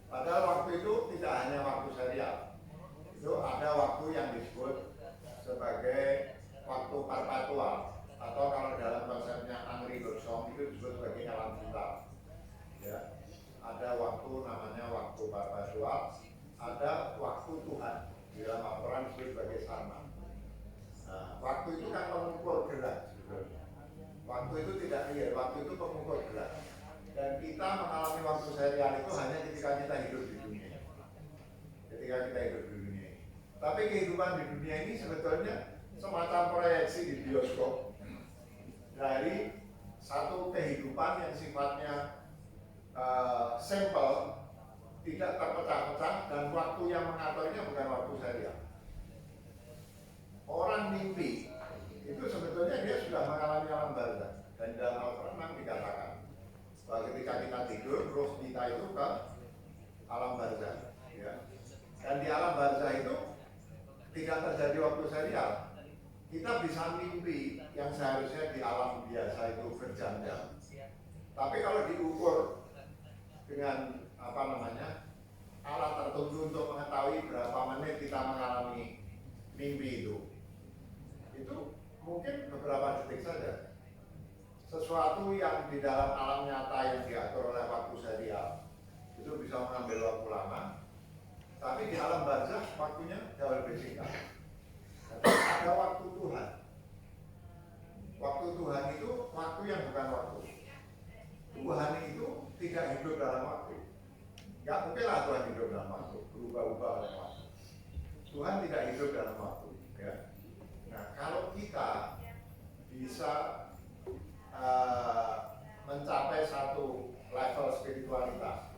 [SPEAKER 1] Padahal waktu itu tidak hanya waktu serial. Itu ada waktu yang disebut sebagai waktu perpetual, atau kalau dalam konsepnya Henri Bergson itu disebut sebagai alam vital. Ya, ada waktu namanya waktu perpetual, ada waktu Tuhan di dalam Al-Quran disebut sebagai sarma. Nah, waktu itu kan pengukur gerak. Waktu itu tidak real, waktu itu pengukur gerak. Dan kita mengalami waktu serial itu hanya ketika kita hidup di dunia. Ketika kita hidup di dunia. Tapi kehidupan di dunia ini sebetulnya semacam proyeksi di bioskop dari satu kehidupan yang sifatnya simple, tidak terpecah-pecah, dan waktu yang mengaturnya bukan waktu serial. Orang mimpi itu sebetulnya dia sudah mengalami alam barzah, dan dalam Al-Quran memang dikatakan bahwa ketika kita tidur, roh kita itu ke alam barzah, ya. Dan di alam barzah itu tidak terjadi waktu serial. Kita bisa mimpi yang seharusnya di alam biasa itu berjam-jam. Tapi kalau diukur dengan alat tertentu untuk mengetahui berapa menit kita mengalami mimpi itu mungkin beberapa detik saja. Sesuatu yang di dalam alam nyata yang diatur oleh waktu serial itu bisa mengambil waktu lama, tapi di alam barzah waktunya jauh lebih singkat. Tapi ada waktu Tuhan. Waktu Tuhan itu waktu yang bukan waktu. Tuhan itu tidak hidup dalam waktu. Gak mungkin lah Tuhan hidup dalam waktu, berubah-ubah oleh waktu. Tuhan tidak hidup dalam waktu. Ya. Nah, kalau kita bisa mencapai satu level spiritualitas,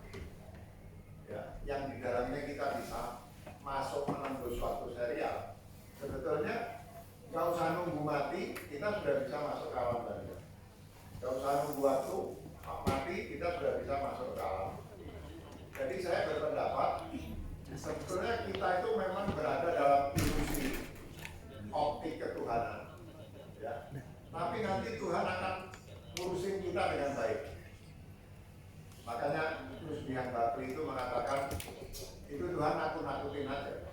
[SPEAKER 1] ya, yang di dalamnya kita bisa masuk menembus suatu serial, sebetulnya nggak usah nunggu mati, kita sudah bisa masuk ke alam barzah. Nggak usah nunggu waktu mati, kita sudah bisa masuk ke alam. Jadi saya berpendapat sebetulnya kita itu memang berada dalam ilusi optik ketuhanan, ya. Tapi nanti Tuhan akan ngurusin kita dengan baik. Makanya Rusdian Bakri itu mengatakan itu Tuhan nakut-nakutin aja.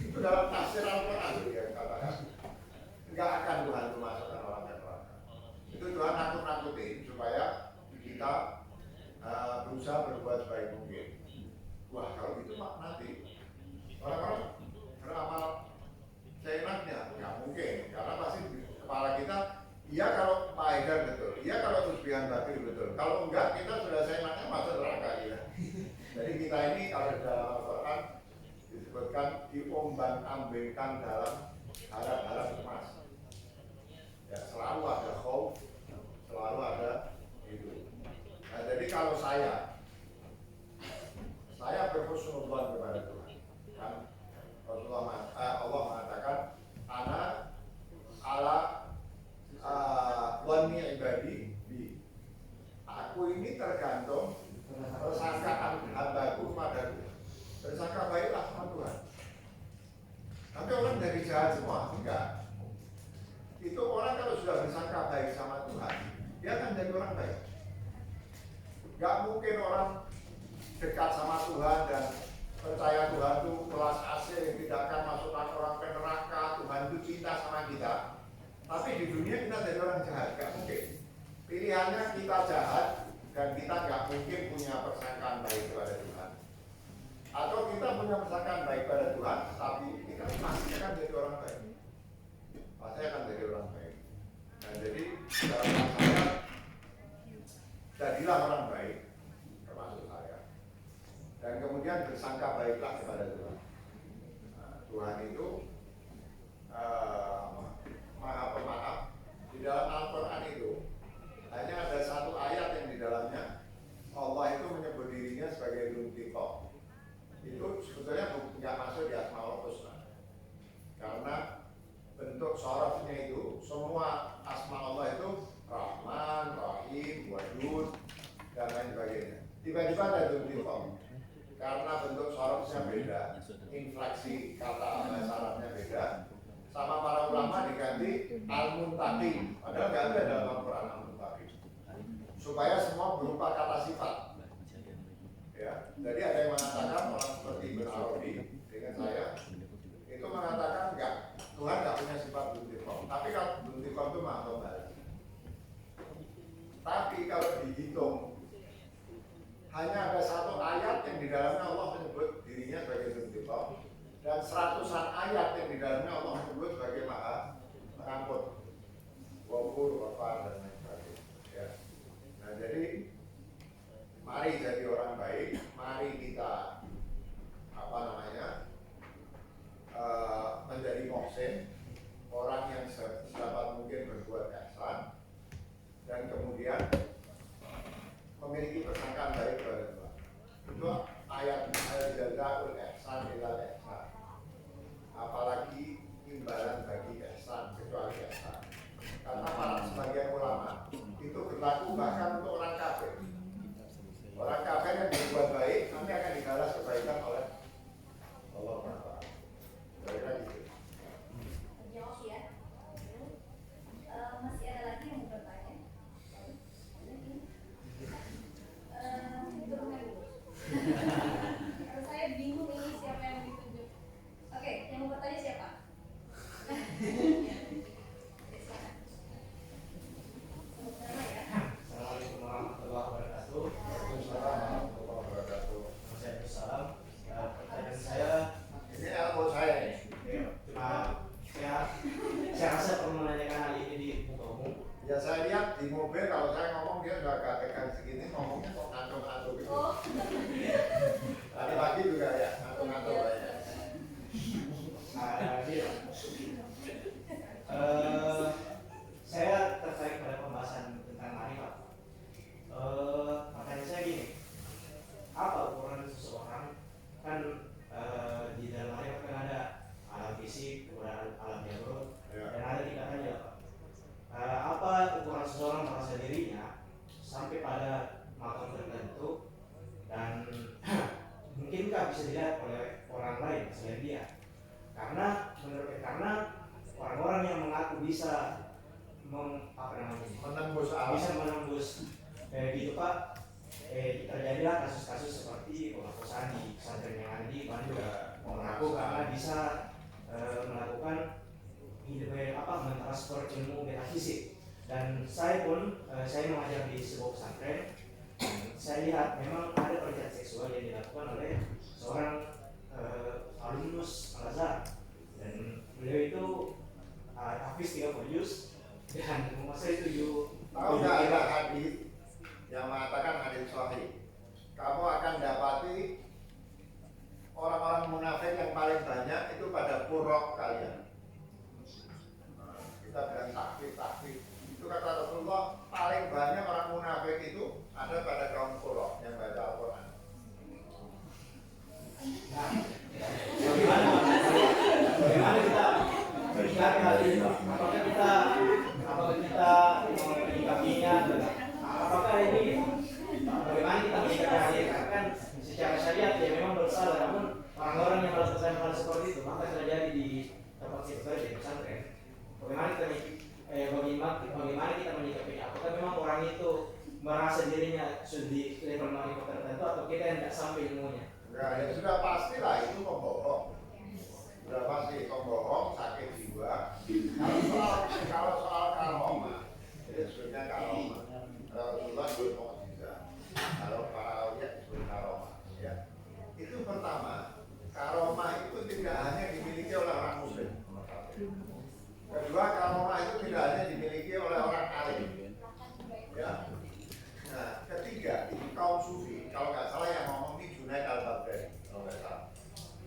[SPEAKER 1] Itu dalam tafsir Al-Quran dia katakan nggak akan Tuhan itu masukkan orang ke neraka. Itu Tuhan nakut-nakutin supaya kita berusaha berbuat sebaik mungkin. Wah kalau gitu Pak nanti orang-orang beramal seenaknya nggak mungkin karena pasti di kepala kita iya kalau Pak Haidar betul, iya kalau Rusdian Bakri betul. Kalau enggak kita sudah seenaknya masuk neraka ya. Jadi kita ini kalau dalam Al-Quran disebutkan diombang-ambingkan dalam harap-harap cemas. Ya selalu ada khauf, selalu ada itu. Nah jadi kalau saya berhusnudzon kepada Tuhan, kan Allah mengatakan ana ala wani ibadi bi. Aku ini tergantung persangkaan hambaku padaku. Bersangka baiklah sama Tuhan. Tapi orang dari jahat semua enggak. Itu orang kalau sudah bersangka baik sama Tuhan, dia akan jadi orang baik. Enggak mungkin orang dekat sama Tuhan dan percaya Tuhan itu kelas AC tidak akan masukkan orang ke neraka. Tuhan itu cinta sama kita. Tapi di dunia kita jadi orang jahat, enggak mungkin. Pilihannya kita jahat dan kita nggak mungkin punya persangkaan baik kepada Tuhan. Atau kita punya persangkaan baik kepada Tuhan, tapi kita pasti akan jadi orang baik. Pasti akan jadi orang baik. Nah jadi dalam saya jadilah orang baik, termasuk saya. Dan kemudian bersangka baiklah kepada Tuhan. Nah, Tuhan itu Maha Pemaaf. Di dalam Al-Quran itu hanya ada satu ayat yang di dalamnya Allah itu menyebut dirinya sebagai Dzul-Qiqah. Itu sebetulnya nggak masuk di Asmaul Husna karena bentuk sorofnya itu semua asma Allah itu Rahman, Rahim, Wadud dan lain sebagainya. Tiba-tiba ada Dzul-Qiqah karena bentuk sorofnya beda, infleksi kata bahasa Arabnya beda. Sama para ulama diganti Al-Muntaqim, padahal nggak ada dalam Al-Quran Al-Muntaqim, supaya semua berupa kata sifat. Ya, jadi ada yang mengatakan orang seperti Ibn Arabi dengan saya itu mengatakan enggak, Tuhan nggak punya sifat Dzul-Qiqah, tapi kalau Dzul-Qiqah itu maha pembalas. Tapi kalau dihitung hanya ada satu ayat yang di dalamnya Allah menyebut dirinya sebagai Dzul-Qiqah dan seratusan ayat yang di dalamnya Allah menyebut sebagai Maha Pengampun, Ghafur, Ghafar dan lain sebagainya. Ya. Nah jadi mari jadi orang baik, mari kita menjadi muhsin, orang yang sedapat mungkin berbuat ihsan dan kemudian memiliki persangkaan baik kepada Tuhan. Itu ayat jazaa'ul ihsan ilal ihsan. Apalagi imbalan bagi ihsan kecuali ihsan. Karena para sebagian ulama itu berlaku bahkan untuk orang kafir. Orang kafir yang berbuat baik nanti akan dibalas kebaikan oleh Allah Taala. Kira-kira gitu.
[SPEAKER 3] Jawab ya. Masih ada lagi yang mau bertanya? Saya bingung ini siapa yang ditunjuk. Oke, yang mau bertanya siapa?
[SPEAKER 5] Assalamualaikum warahmatullahi wabarakatuh.
[SPEAKER 1] Waalaikumsalam warahmatullahi wabarakatuh.
[SPEAKER 5] Waalaikumsalam. Pertanyaan saya,
[SPEAKER 1] Ini ilmu saya nih.
[SPEAKER 5] saya rasa perlu menanyakan hal ini di muka umum.
[SPEAKER 1] Ya saya lihat di mobil kalau saya ngomong dia nggak tekan segini ngomongnya kok ngantuk-ngantuk gitu.
[SPEAKER 3] Oh,
[SPEAKER 1] Tadi pagi juga ya ngantuk-ngantuk kayaknya.
[SPEAKER 5] Saya tertarik pada pembahasan tentang marifat. Pertanyaan saya gini, apa ukuran seseorang kan di dalam marifat kan ada alam fisik, kemudian alam jabarut,
[SPEAKER 1] Ya.
[SPEAKER 5] dan ada tingkatannya Pak. Apa ukuran seseorang merasa dirinya sampai pada makam tertentu dan mungkinkah bisa dilihat oleh orang lain selain dia? Karena orang-orang yang mengaku bisa
[SPEAKER 1] Menembus alam.
[SPEAKER 5] bisa menembus gitu Pak, terjadi terjadilah kasus-kasus seperti pemerkosaan di pesantren yang ada di Bandung juga mengaku karena bisa melakukan mentransfer ilmu metafisik. Dan saya pun saya mengajar di sebuah pesantren dan saya lihat memang ada pelecehan seksual yang dilakukan oleh seorang alumnus Al-Azhar, dan beliau itu Hafiz 30 juz dan menguasai 7
[SPEAKER 1] Tahu nggak ada hadis yang mengatakan hadis sahih, kamu akan dapati orang-orang munafik yang paling banyak itu pada purok kalian. Kita bilang takfir. Itu kata Rasulullah, paling banyak orang munafik itu ada pada kaum purok yang baca Al-Quran.
[SPEAKER 5] Bagaimana kita menyikapi hal ini? Apakah kita menyikapinya? Apakah ini bagaimana kita menyikapi hal ini? Kan secara syariat ya memang bersalah, namun orang-orang yang melakukan hal seperti itu maka terjadi di tempat kita di pesantren. Bagaimana kita menyikapinya? Apakah memang orang itu merasa dirinya sudah di level marifat tertentu atau kita yang tidak sampai ilmunya?
[SPEAKER 1] Ya sudah pastilah itu pembohong. Sudah pasti pembohong, sakit jiwa. Kalau soal karomah, itu sebenarnya karomah. Rasulullah disebut mukjizat. Kalau para awliya disebut karomah. Ya. Itu pertama, karomah itu tidak hanya dimiliki oleh orang muslim. Kedua, karomah itu tidak hanya dimiliki oleh orang alim. Ya. Nah, ketiga, itu kaum sufi. Kalau nggak salah yang ngomong ini Junaid al-Baghdadi, kalau nggak salah.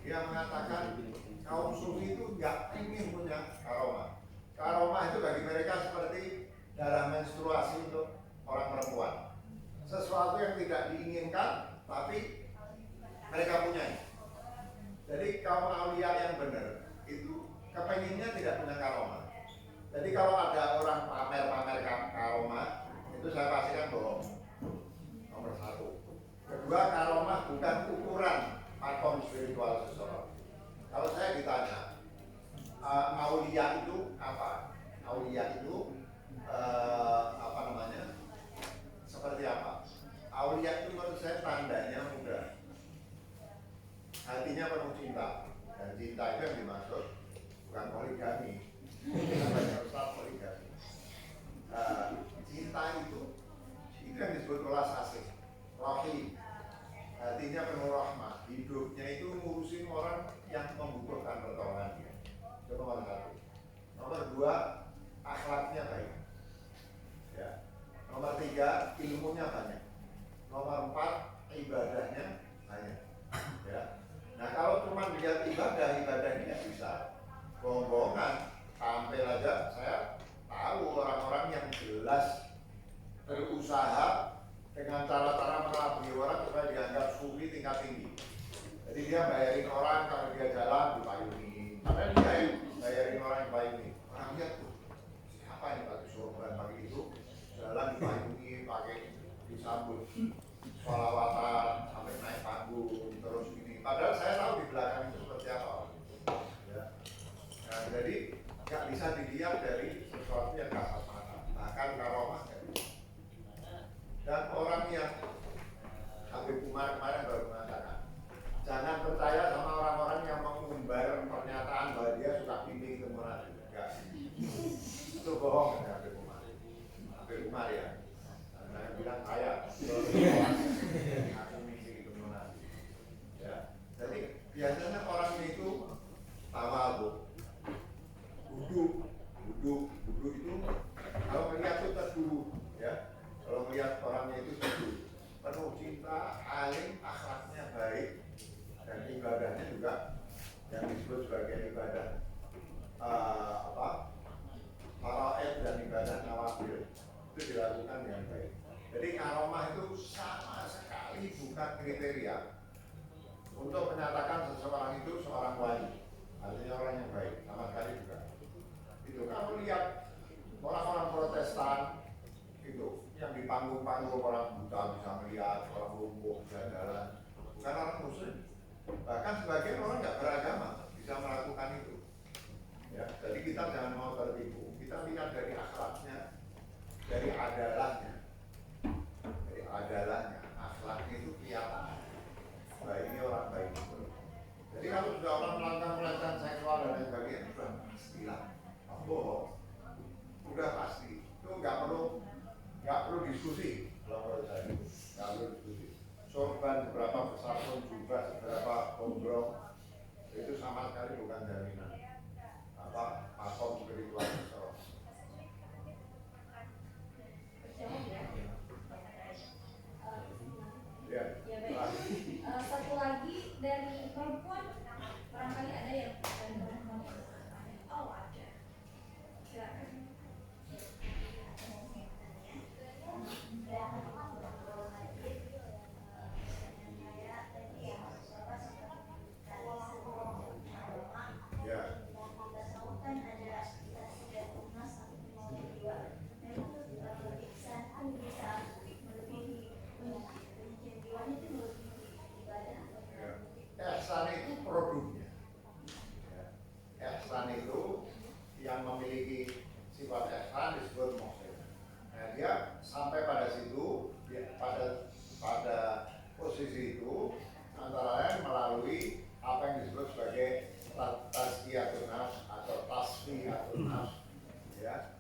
[SPEAKER 1] Dia mengatakan kaum sufi itu nggak ingin punya karomah. Karomah itu bagi mereka seperti darah menstruasi untuk orang perempuan. Sesuatu yang tidak diinginkan, tapi mereka punya. Jadi kaum aulia yang benar itu kepenginnya tidak punya karomah. Jadi kalau ada orang pamer-pamer karomah, itu saya pastikan bohong. Nomor satu. Kedua, karomah bukan ukuran makom spiritual seseorang. Kalau saya ditanya, aulia itu apa? Aulia itu apa namanya? Seperti apa? Aulia itu menurut saya tandanya mudah. Hatinya penuh cinta. Dan cinta itu yang dimaksud bukan poligami. Namanya Ustaz poligami. Cinta itu yang disebut ulas asih, rahim. Hatinya penuh rahmah. Hidupnya itu ngurusin orang yang membutuhkan pertolongan dia. Itu nomor satu. Nomor dua, akhlaknya baik. Ya. Nomor tiga, ilmunya banyak. Nomor empat, ibadahnya banyak. Ya. Nah kalau cuma lihat ibadahnya nggak bisa. Bohong-bohongan. Tampil aja, saya tahu orang-orang yang jelas berusaha dengan cara-cara mengelabui orang supaya dianggap sufi tingkat tinggi. Jadi dia bayarin orang kalau dia jalan dipayungi. Padahal dia yang bayarin orang yang payungi. Orang lihat tuh, siapa yang batu sorban pagi itu jalan dipayungi, pakai disambut sholawatan sampai naik panggung terus ini. Padahal saya tahu di belakang itu seperti apa. Ya. Nah, jadi nggak bisa dilihat dari sesuatu yang kasat mata. Bahkan karomah nggak bisa. Dan orang yang Habib Umar kemarin baru mengatakan, jangan percaya sama orang-orang yang mengumbar pernyataan bahwa dia suka bimbing ketemu Nabi. Enggak. Itu bohong ya Habib Umar. Habib Umar ya. Karena yang bilang saya aku bimbing ketemu Nabi. Ya. Jadi biasanya orang itu tawadhu. Duduk itu kalau melihat itu teduh ya. Kalau melihat orangnya itu teduh, penuh cinta, alim, akhlaknya baik, dan ibadahnya juga yang disebut sebagai ibadah faraid dan ibadah nawafil itu dilakukan dengan baik. Jadi karomah itu sama sekali bukan kriteria untuk menyatakan seseorang itu seorang wali, artinya orang yang baik, sama sekali juga. Itu kalau lihat orang-orang Protestan itu yang di panggung-panggung orang buta bisa melihat, orang lumpuh bisa jalan, bukan orang muslim. Bahkan sebagian orang nggak beragama bisa melakukan itu. Ya, jadi kita jangan mau tertipu. Kita lihat dari akhlaknya, dari adalahnya, akhlaknya itu sorban seberapa besar pun juga, seberapa gondrong, itu sama sekali bukan jaminan makom spiritual seseorang.
[SPEAKER 3] Terjawab ya.
[SPEAKER 1] Ya.
[SPEAKER 3] Ya baik. Satu lagi dari perempuan, barangkali ada yang dari perempuan. Oh ada. Silakan.
[SPEAKER 1] Ya. Ihsan itu produknya. Ihsan itu yang memiliki sifat ihsan disebut muhsin. Nah, dia sampai pada situ, pada posisi itu antara lain melalui apa yang disebut sebagai tazkiyatun nafs atau tasfiyatun nafs. Ya.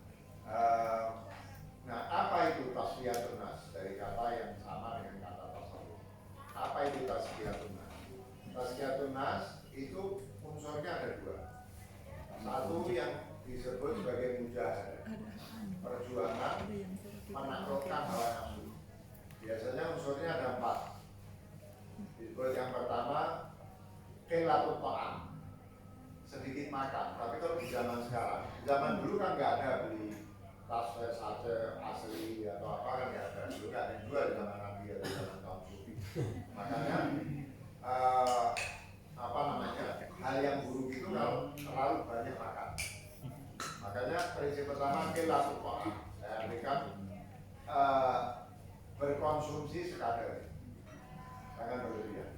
[SPEAKER 1] Nah, apa itu tasfiyatun nafs? Dari kata yang sama dengan kata tasawuf. Apa itu tasfiyatun nafs? Tasfiyatun nafs itu unsurnya ada dua. Satu yang disebut sebagai mujahadah, perjuangan menaklukkan hawa nafsu. Biasanya unsurnya ada 4. Disebut yang pertama qillatul ta'am, sedikit makan. Tapi kalau di zaman sekarang, zaman dulu kan nggak ada beli tas saja asli atau apa, kan nggak ada. Dulu nggak ada jual di zaman Nabi atau zaman kaum sufi. Makanya hal yang buruk itu kalau terlalu banyak makan. Makanya prinsip pertama qillatul ta'am, saya artikan berkonsumsi sekadar, jangan berlebihan.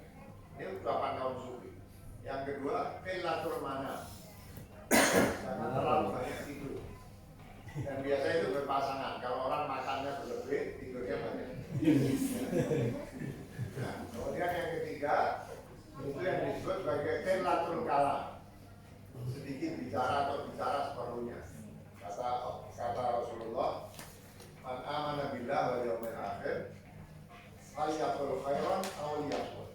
[SPEAKER 1] Ini ucapan kaum sufi. Yang kedua qillatul manam, jangan terlalu banyak tidur. Dan biasanya itu berpasangan. Kalau orang makannya berlebih, tidurnya banyak. Nah, kemudian yang ketiga itu yang disebut sebagai qillatul kalam, sedikit bicara atau bicara seperlunya. Kata Rasulullah, man amana billah wal yaumil akhir falyaqul khairan aw liyasmut.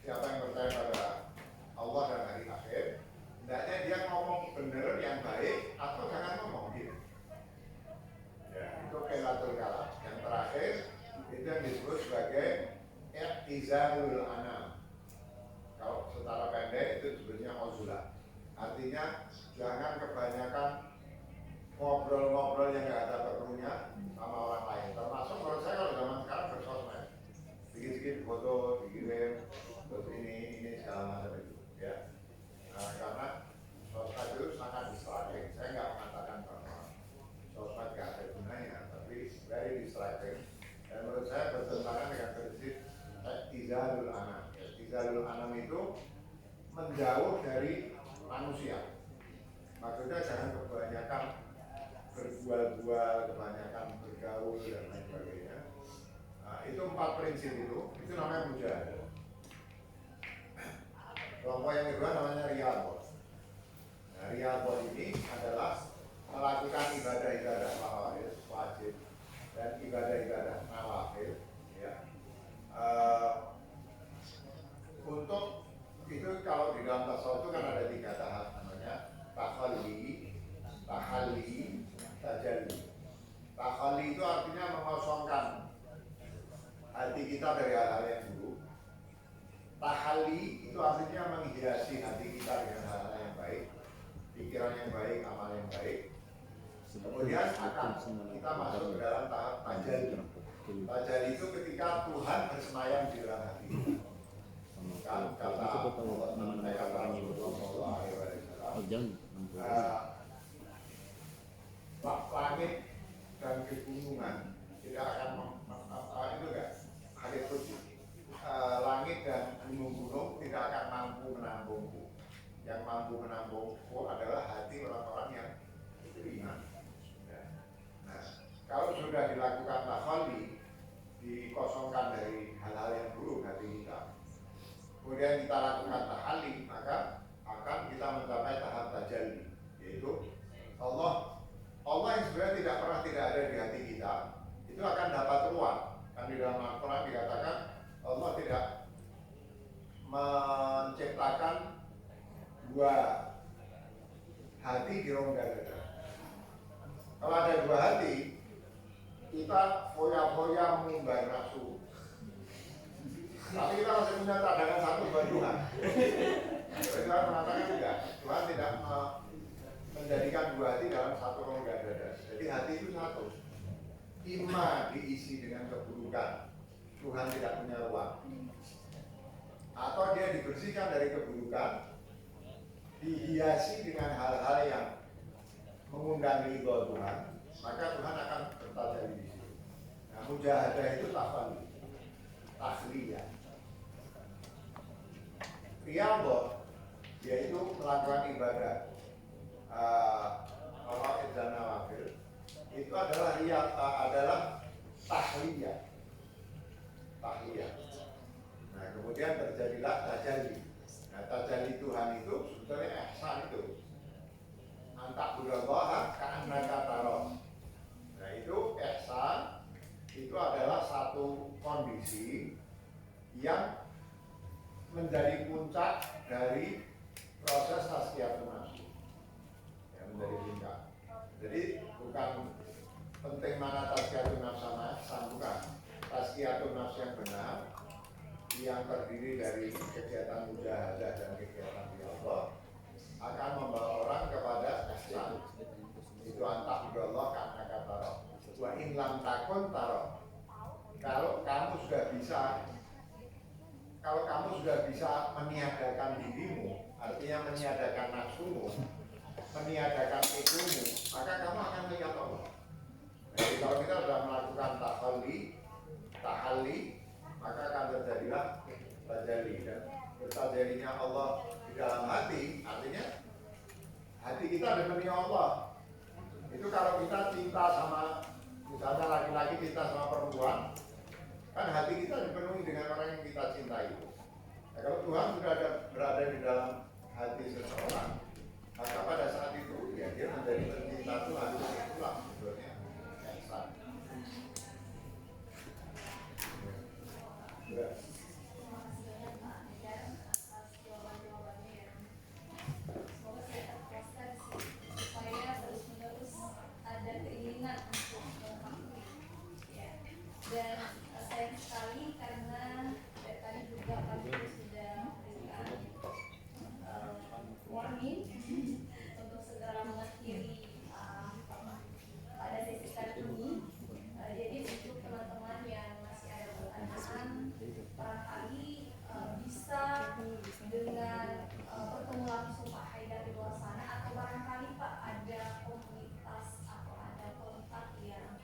[SPEAKER 1] Siapa yang percaya pada Allah dan hari akhir, hendaknya dia ngomong benar yang baik atau jangan ngomong gitu. Ya, itu qillatul kalam. Yang terakhir itu yang disebut sebagai i'tizalul anam. Kalau secara pendek itu disebutnya uzlah. Artinya jangan kebanyakan ngobrol-ngobrol yang nggak ada perlunya sama orang lain. Termasuk menurut saya kalau zaman sekarang bersosmed, bikin foto, dikirim, terus ini segala macam itu, ya. Nah, karena sosmed itu sangat distracting. Saya nggak mengatakan bahwa sosmed nggak ada gunanya, tapi very distracting. Dan menurut saya bertentangan dengan prinsip i'tizalul anam. I'tizalul anam itu menjauh dari manusia. Maksudnya jangan kebanyakan berbual-bual, kebanyakan bergaul dan lain sebagainya. Nah, itu 4 prinsip itu namanya mujahadah. Kelompok yang kedua namanya riyadhah. Nah, riyadhah ini adalah melakukan ibadah-ibadah wajib dan ibadah-ibadah nawafil, ya. Untuk itu kalau di dalam tasawuf itu kan ada 3 tahap, namanya takhalli, tajalli. Takhalli itu artinya mengosongkan hati kita dari hal-hal yang buruk. Tahalli itu artinya menghiasi hati kita dengan hal-hal yang baik, pikiran yang baik, amal yang baik. Kemudian akan kita masuk ke dalam tahap tajalli. Tajalli itu ketika Tuhan bersemayam di dalam hati kita. Kan kata Rasulullah langit dan kegunungan tidak akan itu enggak hadis qudsi. Langit dan gunung-gunung tidak akan mampu menampungku. Yang mampu menampungku adalah hati orang-orang yang beriman. Nah, kalau sudah dilakukan takhalli, dikosongkan dari hal-hal yang buruk hati kita, kemudian kita lakukan tahalli, maka akan kita mencapai tahap tajalli, yaitu Allah yang sebenarnya tidak pernah tidak ada di hati kita, itu akan dapat ruang. Kan di dalam Al-Quran dikatakan Allah tidak menciptakan dua hati di rongga dada. Kalau ada dua hati, kita foya-foya mengumbar nafsu. Tapi kita masih punya cadangan satu buat Tuhan. Tuhan mengatakan enggak, Tuhan tidak menjadikan dua hati dalam satu rongga dada. Jadi hati itu satu. Ima diisi dengan keburukan, Tuhan tidak punya ruang. Atau dia dibersihkan dari keburukan, dihiasi dengan hal-hal yang mengundang ridho Tuhan, maka Tuhan akan bertajalli di situ. Nah, mujahadah itu tahliyah. Riyadhah yaitu melakukan ibadah faraid dan nawafil, itu adalah tahliyah. Nah, kemudian terjadilah tajalli. Nah, tajalli Tuhan itu sebetulnya ihsan itu. Antabudallaha ka'annaka tarahu. Nah, itu ihsan itu adalah satu kondisi yang menjadi puncak dari proses tazkiyatun nafs. Yang menjadi puncak. Jadi bukan penting mana tazkiyatun nafs sama ihsan, bukan. Tazkiyatun nafs yang benar yang terdiri dari kegiatan mujahadah dan kegiatan riyadhah akan membawa orang kepada ihsan. Itu anta'budallah ka'annaka tarahu wa in lam takun tarahu. Kalau kamu sudah bisa meniadakan dirimu, artinya meniadakan nafsumu, meniadakan egomu, maka kamu akan melihat Allah. Jadi kalau kita sudah melakukan tahalli, maka akan terjadilah tajalli. Dan bertajallinya Allah di dalam hati, artinya hati kita dipenuhi Allah. Itu kalau kita cinta sama, misalnya laki-laki cinta sama perempuan, kan hati kita dipenuhi dengan orang yang kita cintai. Nah, kalau Tuhan sudah berada di dalam hati seseorang, maka pada saat itu ya dia menjadi pencinta Tuhan. Itulah sebetulnya ihsan. Ya.
[SPEAKER 3] Dan sayang sekali karena dari tadi juga kami sudah memberikan warning untuk segera mengakhiri pada sesi kali ini. Jadi untuk teman-teman yang masih ada pertanyaan, barangkali bisa dengan bertemu langsung Pak Haidar di luar sana, atau barangkali Pak ada komunitas atau ada kontak yang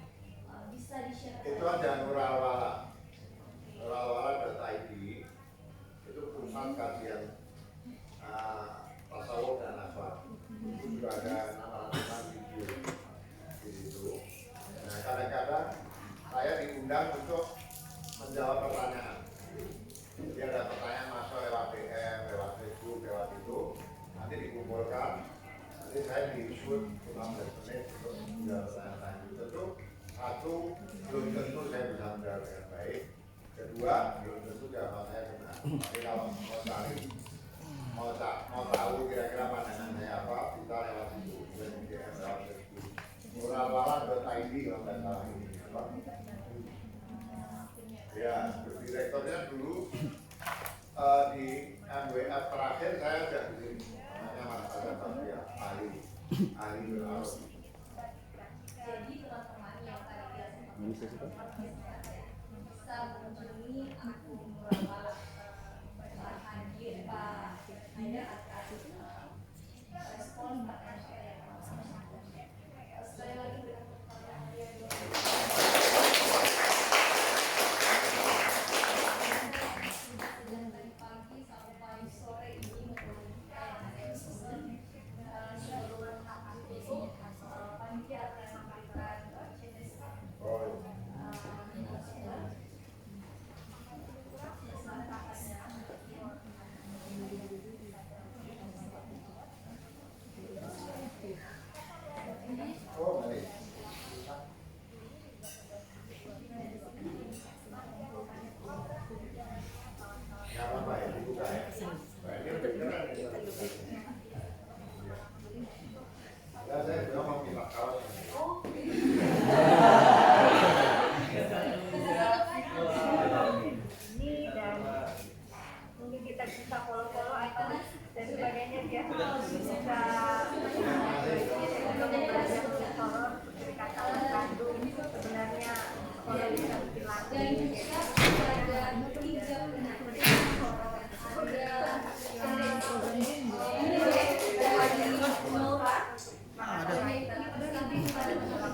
[SPEAKER 3] bisa di-share.
[SPEAKER 1] Itu ada nuralwala.id, itu pusat kajian tasawuf dan akhlak. Itu juga ada nama-nama video di situ. Nah, kadang-kadang saya diundang untuk menjawab pertanyaan. Jadi ada pertanyaan masuk lewat DM, lewat Facebook, lewat itu, nanti dikumpulkan, nanti saya di-shoot 15 menit untuk menjawab pertanyaan itu. Tentu satu, belum tentu saya bisa menjawab dengan baik. Kedua, belum tentu jawaban saya benar. Tapi kalau mau tahu kira-kira pandangan saya apa, kita lewat situ, DM, lewat Facebook. Nuralwala.id kalau nggak salah ini. Apa? Ya, direkturnya dulu di MWF terakhir saya ajak di sini. Namanya Mas Adam Bakria, ahli berarus.
[SPEAKER 3] Jadi teman-teman yang tadi bisa mengunjungi akun Nuralwala hadir Pak Haidar akan respon pertanyaan saya. Sekali lagi dengan pertanyaan yang sejak tadi pagi sampai sore ini memberikan sebelum itu panitia akan memberikan checklist bisa follow atau dan sebagainya ya. Bisa belajar tentang horor, cerita kawan Bandung sebenarnya horor bisa bikin lagu. Dan juga ada 3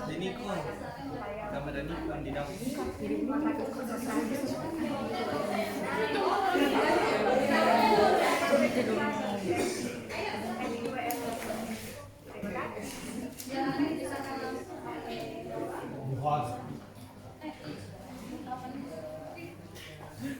[SPEAKER 6] Deniko, sama Deniko di dalam.
[SPEAKER 3] Terima kasih.